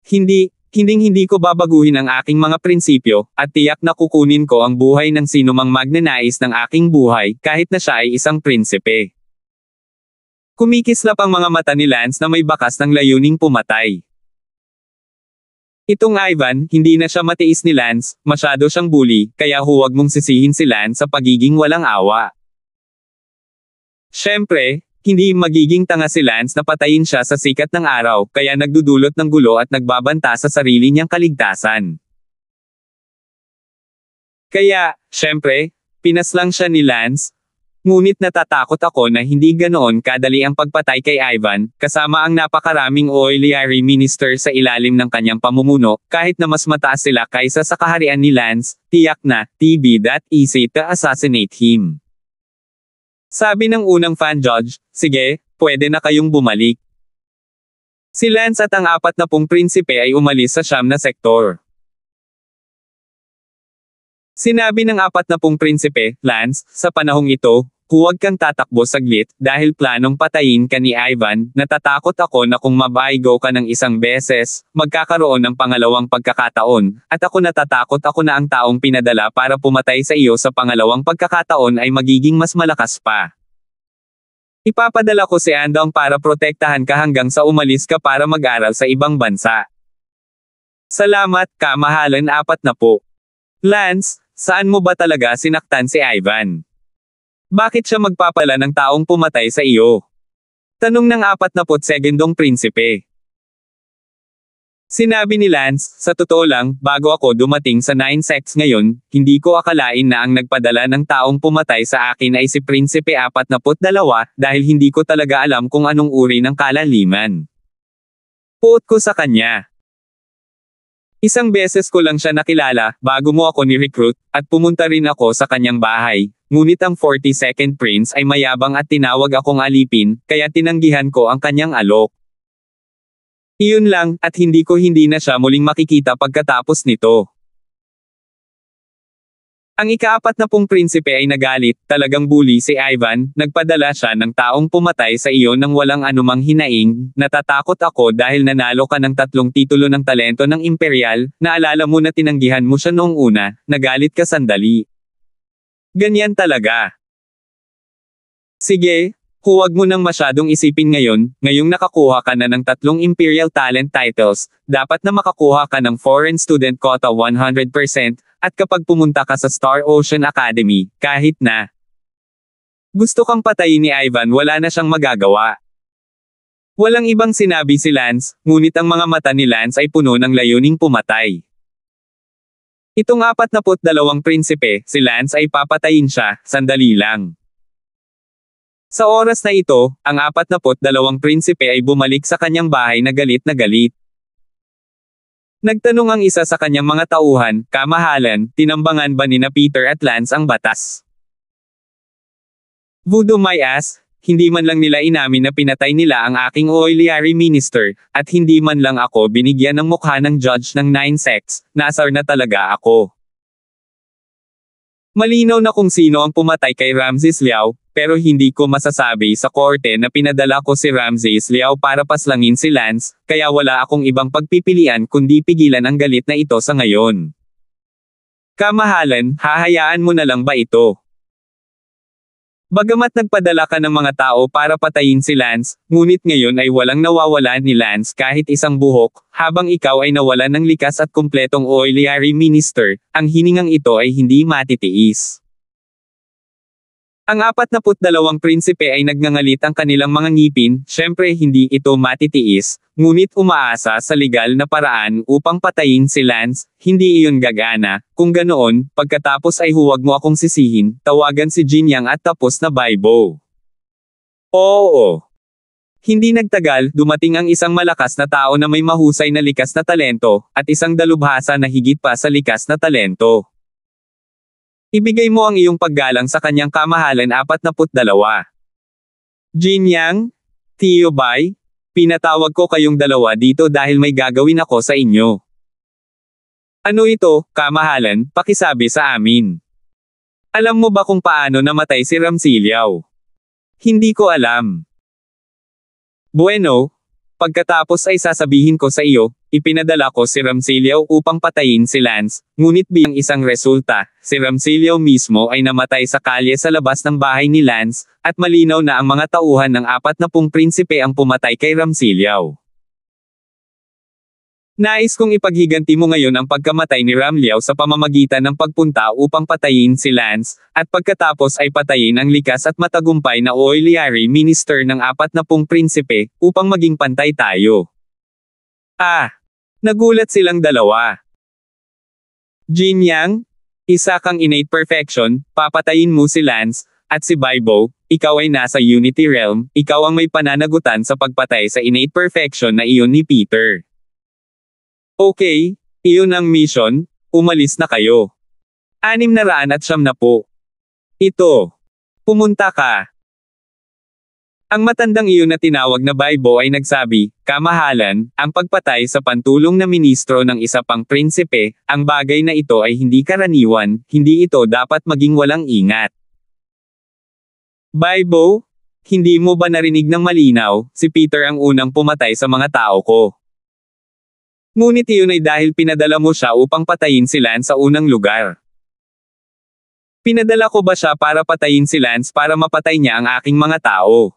Hindi ko babaguhin ang aking mga prinsipyo, at tiyak na kukunin ko ang buhay ng sinumang magnanais ng aking buhay, kahit na siya ay isang prinsipe. Kumikislap ang mga mata ni Lance na may bakas ng layuning pumatay. Itong Ivan, hindi na siya matiis ni Lance, masyado siyang bully, kaya huwag mong sisihin si Lance sa pagiging walang awa. Siyempre, hindi magiging tanga si Lance na patayin siya sa sikat ng araw, kaya nagdudulot ng gulo at nagbabanta sa sarili niyang kaligtasan. Kaya, siyempre, pinaslang siya ni Lance. Ngunit natatakot ako na hindi ganoon kadali ang pagpatay kay Ivan, kasama ang napakaraming oiliary minister sa ilalim ng kanyang pamumuno, kahit na mas mataas sila kaysa sa kaharian ni Lance, tiyak na, be that easy to assassinate him. Sabi ng unang fan judge, sige, pwede na kayong bumalik. Si Lance at ang 40 prinsipe ay umalis sa siyam na sektor. Sinabi ng 40 prinsipe, Lance, sa panahong ito, huwag kang tatakbo saglit, dahil planong patayin ka ni Ivan, natatakot ako na kung mabaigo ka ng isang beses, magkakaroon ng pangalawang pagkakataon, at ako natatakot ako na ang taong pinadala para pumatay sa iyo sa pangalawang pagkakataon ay magiging mas malakas pa. Ipapadala ko si Andong para protektahan ka hanggang sa umalis ka para mag-aral sa ibang bansa. Salamat, kamahalan 40. Lance, saan mo ba talaga sinaktan si Ivan? Bakit siya magpapala ng taong pumatay sa iyo? Tanong ng 42 prinsipe. Sinabi ni Lance, sa totoo lang, bago ako dumating sa 9 sects ngayon, hindi ko akalain na ang nagpadala ng taong pumatay sa akin ay si Prinsipe 42 dahil hindi ko talaga alam kung anong uri ng kalaliman. Quote ko sa kanya. Isang beses ko lang siya nakilala, bago mo ako ni-recruit, at pumunta rin ako sa kanyang bahay, ngunit ang 42nd Prince ay mayabang at tinawag akong alipin, kaya tinanggihan ko ang kanyang alok. Iyon lang, at hindi na siya muling makikita pagkatapos nito. Ang ika-40 prinsipe ay nagalit, talagang bully si Ivan, nagpadala siya ng taong pumatay sa iyo nang walang anumang hinaing, natatakot ako dahil nanalo ka ng 3 titulo ng talento ng imperial, naalala mo na tinanggihan mo siya noong una, nagalit ka sandali. Ganyan talaga. Sige, huwag mo nang masyadong isipin ngayong nakakuha ka na ng 3 imperial talent titles, dapat na makakuha ka ng foreign student quota 100%, at kapag pumunta ka sa Star Ocean Academy, kahit na gusto kang patayin ni Ivan, wala na siyang magagawa. Walang ibang sinabi si Lance, ngunit ang mga mata ni Lance ay puno ng layuning pumatay. Itong 42 prinsipe, si Lance ay papatayin siya, sandali lang. Sa oras na ito, ang 42 prinsipe ay bumalik sa kanyang bahay na galit na galit. Nagtanong ang isa sa kanyang mga tauhan, kamahalan, tinambangan ba nina Peter at Lance ang batas? Voodoo my ass, hindi man lang nila inamin na pinatay nila ang aking oiliary minister, at hindi man lang ako binigyan ng mukha ng judge ng 9 sects, nasar na talaga ako. Malinaw na kung sino ang pumatay kay Ramses Liao, pero hindi ko masasabi sa korte na pinadala ko si Ramses Liao para paslangin si Lance, kaya wala akong ibang pagpipilian kundi pigilan ang galit na ito sa ngayon. Kamahalan, hahayaan mo na lang ba ito? Bagamat nagpadala ka ng mga tao para patayin si Lance, ngunit ngayon ay walang nawawala ni Lance kahit isang buhok, habang ikaw ay nawalan ng likas at kumpletong oiliary minister, ang hiningang ito ay hindi matitiis. Ang 42 prinsipe ay nagngangalit ang kanilang mga ngipin, syempre hindi ito matitiis, ngunit umaasa sa legal na paraan upang patayin si Lance, hindi iyon gagana, kung ganoon, pagkatapos ay huwag mo akong sisihin, tawagan si Jinyang at tapos na Baibo. Oo. Hindi nagtagal, dumating ang isang malakas na tao na may mahusay na likas na talento, at isang dalubhasa na higit pa sa likas na talento. Ibigay mo ang iyong paggalang sa kanyang kamahalan 42. Jinyang, Tio Bai, pinatawag ko kayong dalawa dito dahil may gagawin ako sa inyo. Ano ito, kamahalan, pakisabi sa amin. Alam mo ba kung paano namatay si Ramsilyaw? Hindi ko alam. Bueno, pagkatapos ay sasabihin ko sa iyo, ipinadala ko si Ramsilyaw upang patayin si Lance, ngunit bilang isang resulta, si Ramsilyaw mismo ay namatay sa kalye sa labas ng bahay ni Lance, at malinaw na ang mga tauhan ng 40 prinsipe ang pumatay kay Ramsilyaw. Nais kong ipaghiganti mo ngayon ang pagkamatay ni Ramliao sa pamamagitan ng pagpunta upang patayin si Lance, at pagkatapos ay patayin ang likas at matagumpay na Oiliari Minister ng 40 prinsipe, upang maging pantay tayo. Nagulat silang dalawa. Jinyang, isa kang innate perfection, papatayin mo si Lance, at si Baibo, ikaw ay nasa Unity Realm, ikaw ang may pananagutan sa pagpatay sa innate perfection na iyon ni Peter. Okay, iyon ang mission, umalis na kayo. 690. Ito. Pumunta ka. Ang matandang iyon na tinawag na Baibo ay nagsabi, kamahalan, ang pagpatay sa pantulong na ministro ng isa pang prinsipe, ang bagay na ito ay hindi karaniwan, hindi ito dapat maging walang ingat. Baibo, hindi mo ba narinig ng malinaw, si Peter ang unang pumatay sa mga tao ko. Ngunit iyon ay dahil pinadala mo siya upang patayin si Lance sa unang lugar. Pinadala ko ba siya para patayin si Lance para mapatay niya ang aking mga tao?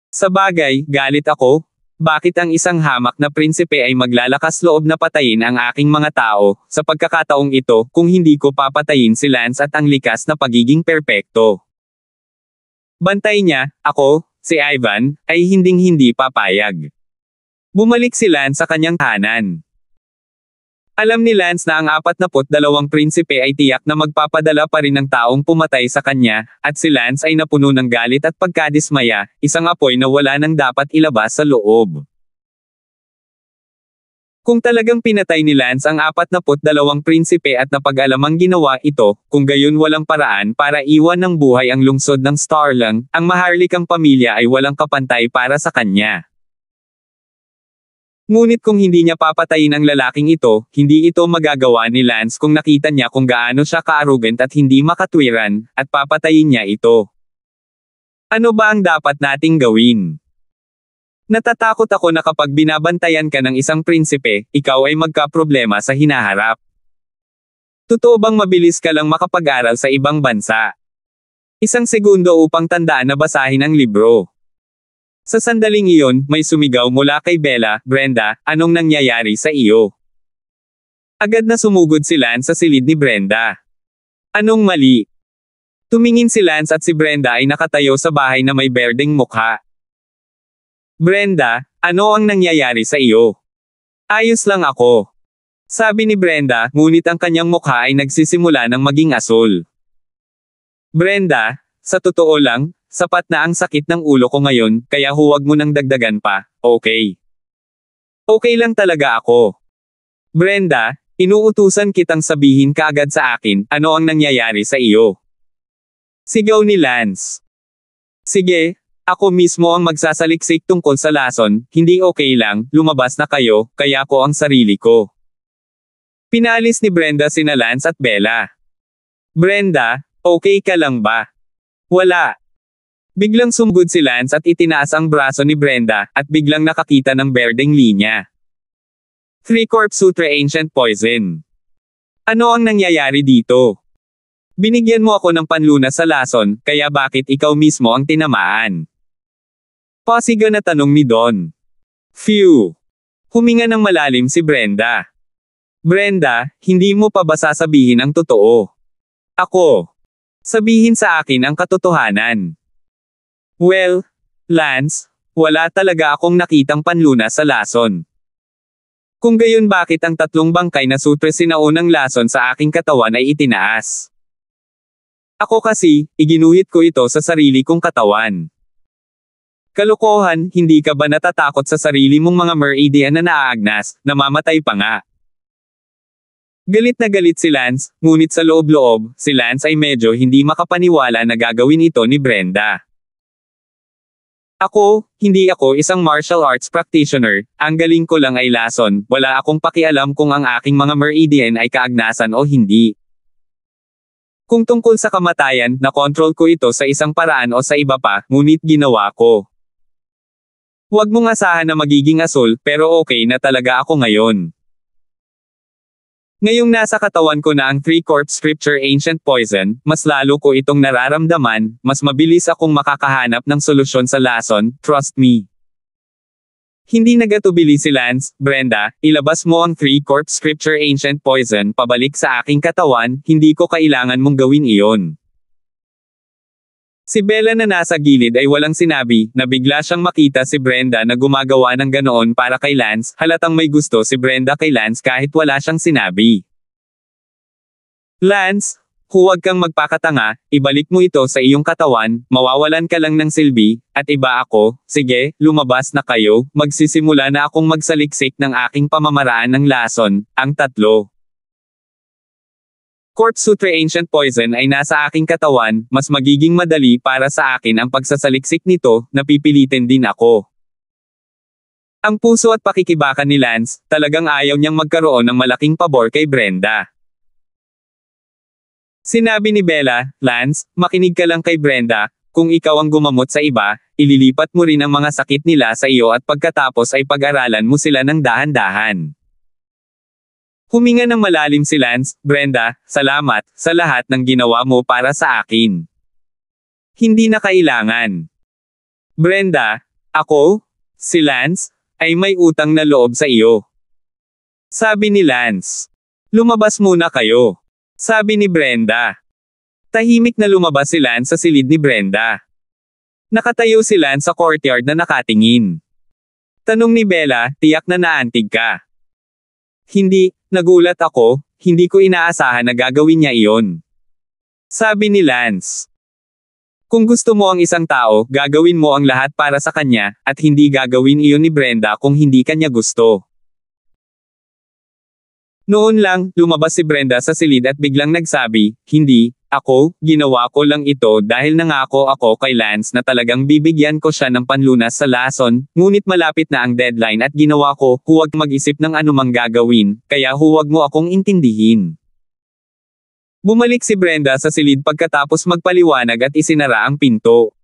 Sa bagay, galit ako. Bakit ang isang hamak na prinsipe ay maglalakas loob na patayin ang aking mga tao, sa pagkakataong ito, kung hindi ko papatayin si Lance at ang likas na pagiging perpekto? Bantay niya, ako, si Ivan, ay hinding-hindi papayag. Bumalik si Lance sa kanyang tahanan. Alam ni Lance na ang 42 prinsipe ay tiyak na magpapadala pa rin ng taong pumatay sa kanya, at si Lance ay napuno ng galit at pagkadismaya, isang apoy na wala nang dapat ilabas sa loob. Kung talagang pinatay ni Lance ang 42 prinsipe at napag-alamang ginawa ito, kung gayon walang paraan para iwan ng buhay ang lungsod ng Starlang, ang maharlikang pamilya ay walang kapantay para sa kanya. Ngunit kung hindi niya papatayin ang lalaking ito, hindi ito magagawa ni Lance kung nakita niya kung gaano siya ka-arrogant at hindi makatwiran, at papatayin niya ito. Ano ba ang dapat nating gawin? Natatakot ako na kapag binabantayan ka ng isang prinsipe, ikaw ay magkaproblema sa hinaharap. Totoo bang mabilis ka lang makapag-aral sa ibang bansa? 1 segundo upang tandaan na basahin ang libro. Sa sandaling iyon, may sumigaw mula kay Bella, Brenda, anong nangyayari sa iyo? Agad na sumugod si Lance sa silid ni Brenda. Anong mali? Tumingin si Lance at si Brenda ay nakatayo sa bahay na may berdeng mukha. Brenda, ano ang nangyayari sa iyo? Ayos lang ako. Sabi ni Brenda, ngunit ang kanyang mukha ay nagsisimula ng maging asul. Brenda, sa totoo lang, sapat na ang sakit ng ulo ko ngayon, kaya huwag mo nang dagdagan pa, okay? Okay lang talaga ako. Brenda, inuutusan kitang sabihin kaagad sa akin, ano ang nangyayari sa iyo? Sigaw ni Lance. Sige, ako mismo ang magsasaliksik tungkol sa lason, hindi okay lang, lumabas na kayo, kaya ko ang sarili ko. Pinalis ni Brenda sina Lance at Bella. Brenda, okay ka lang ba? Wala. Biglang sumugod si Lance at itinaas ang braso ni Brenda, at biglang nakakita ng berdeng linya. 3-Corp Sutra Ancient Poison. Ano ang nangyayari dito? Binigyan mo ako ng panlunas sa lason, kaya bakit ikaw mismo ang tinamaan? Pasiga na tanong ni Don. Phew! Huminga ng malalim si Brenda. Brenda, hindi mo pa ba sasabihin ang totoo? Ako. Sabihin sa akin ang katotohanan. Well, Lance, wala talaga akong nakitang panlunas sa lason. Kung gayon bakit ang 3 bangkay na sutre sinaunang lason sa aking katawan ay itinaas? Ako kasi, iginuhit ko ito sa sarili kong katawan. Kalokohan, hindi ka ba natatakot sa sarili mong mga meridian na naaagnas, namamatay pa nga? Galit na galit si Lance, ngunit sa loob-loob, si Lance ay medyo hindi makapaniwala na gagawin ito ni Brenda. Hindi ako isang martial arts practitioner, ang galing ko lang ay lason, wala akong pakialam kung ang aking mga meridian ay kaagnasan o hindi. Kung tungkol sa kamatayan, nakontrol ko ito sa isang paraan o sa iba pa, ngunit ginawa ko. Huwag mong asahan na magiging asul, pero okay na talaga ako ngayon. Ngayong nasa katawan ko na ang 3-corp scripture ancient poison, mas lalo ko itong nararamdaman, mas mabilis akong makakahanap ng solusyon sa lason, trust me. Hindi nagatubili si Lance, Brenda, ilabas mo ang 3-corp scripture ancient poison pabalik sa aking katawan, hindi ko kailangan mong gawin iyon. Si Bella na nasa gilid ay walang sinabi, na bigla siyang makita si Brenda na gumagawa ng ganoon para kay Lance, halatang may gusto si Brenda kay Lance kahit wala siyang sinabi. Lance, huwag kang magpakatanga, ibalik mo ito sa iyong katawan, mawawalan ka lang ng silbi, at iba ako, sige, lumabas na kayo, magsisimula na akong magsaliksik ng aking pamamaraan ng lason, ang 3. Corpse Sutre Ancient Poison ay nasa aking katawan, mas magiging madali para sa akin ang pagsasaliksik nito, napipilitin din ako. Ang puso at pakikibakan ni Lance, talagang ayaw niyang magkaroon ng malaking pabor kay Brenda. Sinabi ni Bella, Lance, makinig ka lang kay Brenda, kung ikaw ang gumamot sa iba, ililipat mo rin ang mga sakit nila sa iyo at pagkatapos ay pag-aralan mo sila ng dahan-dahan. Huminga ng malalim si Lance, Brenda, salamat, sa lahat ng ginawa mo para sa akin. Hindi na kailangan. Brenda, si Lance, ay may utang na loob sa iyo. Sabi ni Lance. Lumabas muna kayo. Sabi ni Brenda. Tahimik na lumabas si Lance sa silid ni Brenda. Nakatayo si Lance sa courtyard na nakatingin. Tanong ni Bella, tiyak na naantig ka. Hindi, nagulat ako, hindi ko inaasahan na gagawin niya iyon. Sabi ni Lance. Kung gusto mo ang isang tao, gagawin mo ang lahat para sa kanya, at hindi gagawin iyon ni Brenda kung hindi kanya gusto. Noon lang, lumabas si Brenda sa silid at biglang nagsabi, hindi, ginawa ko lang ito dahil nangako ako kay Lance na talagang bibigyan ko siya ng panlunas sa lason, ngunit malapit na ang deadline at ginawa ko, huwag mag-isip ng anumang gagawin, kaya huwag mo akong intindihin. Bumalik si Brenda sa silid pagkatapos magpaliwanag at isinara ang pinto.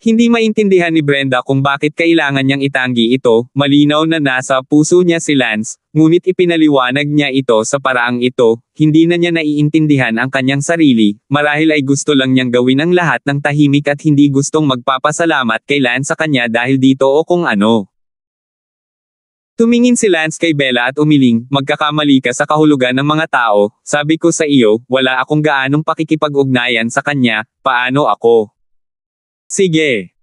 Hindi maintindihan ni Brenda kung bakit kailangan niyang itanggi ito, malinaw na nasa puso niya si Lance, ngunit ipinaliwanag niya ito sa paraang ito, hindi na niya naiintindihan ang kanyang sarili, marahil ay gusto lang niyang gawin ang lahat ng tahimik at hindi gustong magpapasalamat kay Lance sa kanya dahil dito o kung ano. Tumingin si Lance kay Bella at umiling, magkakamali ka sa kahulugan ng mga tao, sabi ko sa iyo, wala akong gaanong pakikipag-ugnayan sa kanya, paano ako? Sige.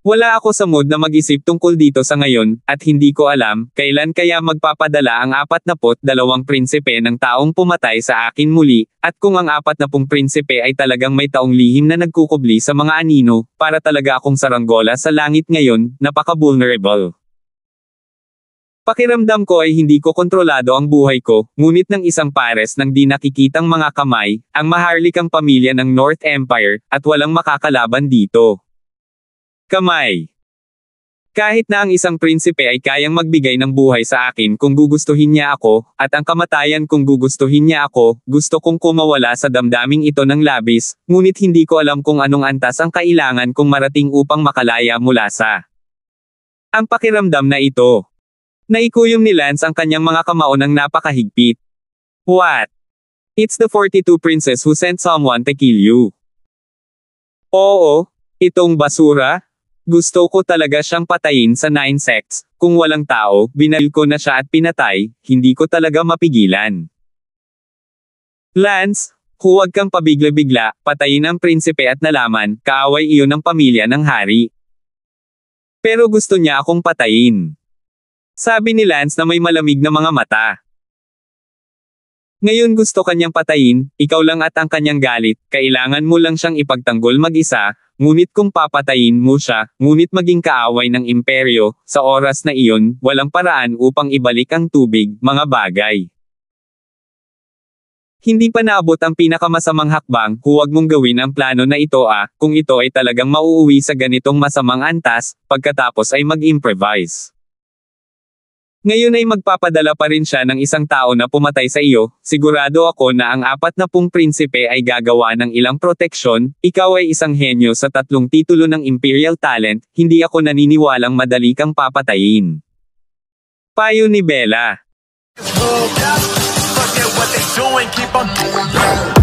Wala ako sa mood na mag-isip tungkol dito sa ngayon, at hindi ko alam, kailan kaya magpapadala ang 42 prinsipe ng taong pumatay sa akin muli, at kung ang 40 prinsipe ay talagang may taong lihim na nagkukubli sa mga anino, para talaga akong saranggola sa langit ngayon, napaka-vulnerable. Pakiramdam ko ay hindi ko kontrolado ang buhay ko, ngunit ng isang pares ng di nakikitang mga kamay, ang maharlikang pamilya ng North Empire, at walang makakalaban dito. Kamay. Kahit na ang isang prinsipe ay kayang magbigay ng buhay sa akin kung gugustuhin niya ako, at ang kamatayan kung gugustuhin niya ako, gusto kong kumawala sa damdaming ito ng labis, ngunit hindi ko alam kung anong antas ang kailangan kong marating upang makalaya mula sa ang pakiramdam na ito. Naikuyom ni Lance ang kanyang mga kamao ng napakahigpit. What? It's the 42 princess who sent someone to kill you. Oo, itong basura. Gusto ko talaga siyang patayin sa 9 sects, kung walang tao, binaril ko na siya at pinatay, hindi ko talaga mapigilan. Lance, Huwag kang pabigla-bigla, patayin ang prinsipe at nalaman, kaaway iyon ng pamilya ng hari. Pero gusto niya akong patayin. Sabi ni Lance na may malamig na mga mata. Ngayon gusto kanyang patayin, ikaw lang at ang kanyang galit, kailangan mo lang siyang ipagtanggol mag-isa, ngunit kung papatayin mo siya, ngunit maging kaaway ng imperyo, sa oras na iyon, walang paraan upang ibalik ang tubig, mga bagay. Hindi pa naabot ang pinakamasamang hakbang, huwag mong gawin ang plano na ito kung ito ay talagang mauuwi sa ganitong masamang antas, pagkatapos ay mag-improvise. Ngayon ay magpapadala pa rin siya ng isang tao na pumatay sa iyo, sigurado ako na ang 40 prinsipe ay gagawa ng ilang proteksyon, ikaw ay isang henyo sa 3 titulo ng Imperial Talent, hindi ako naniniwalang madali kang papatayin. Payo ni Bella. Forget what they doing, keep on doing.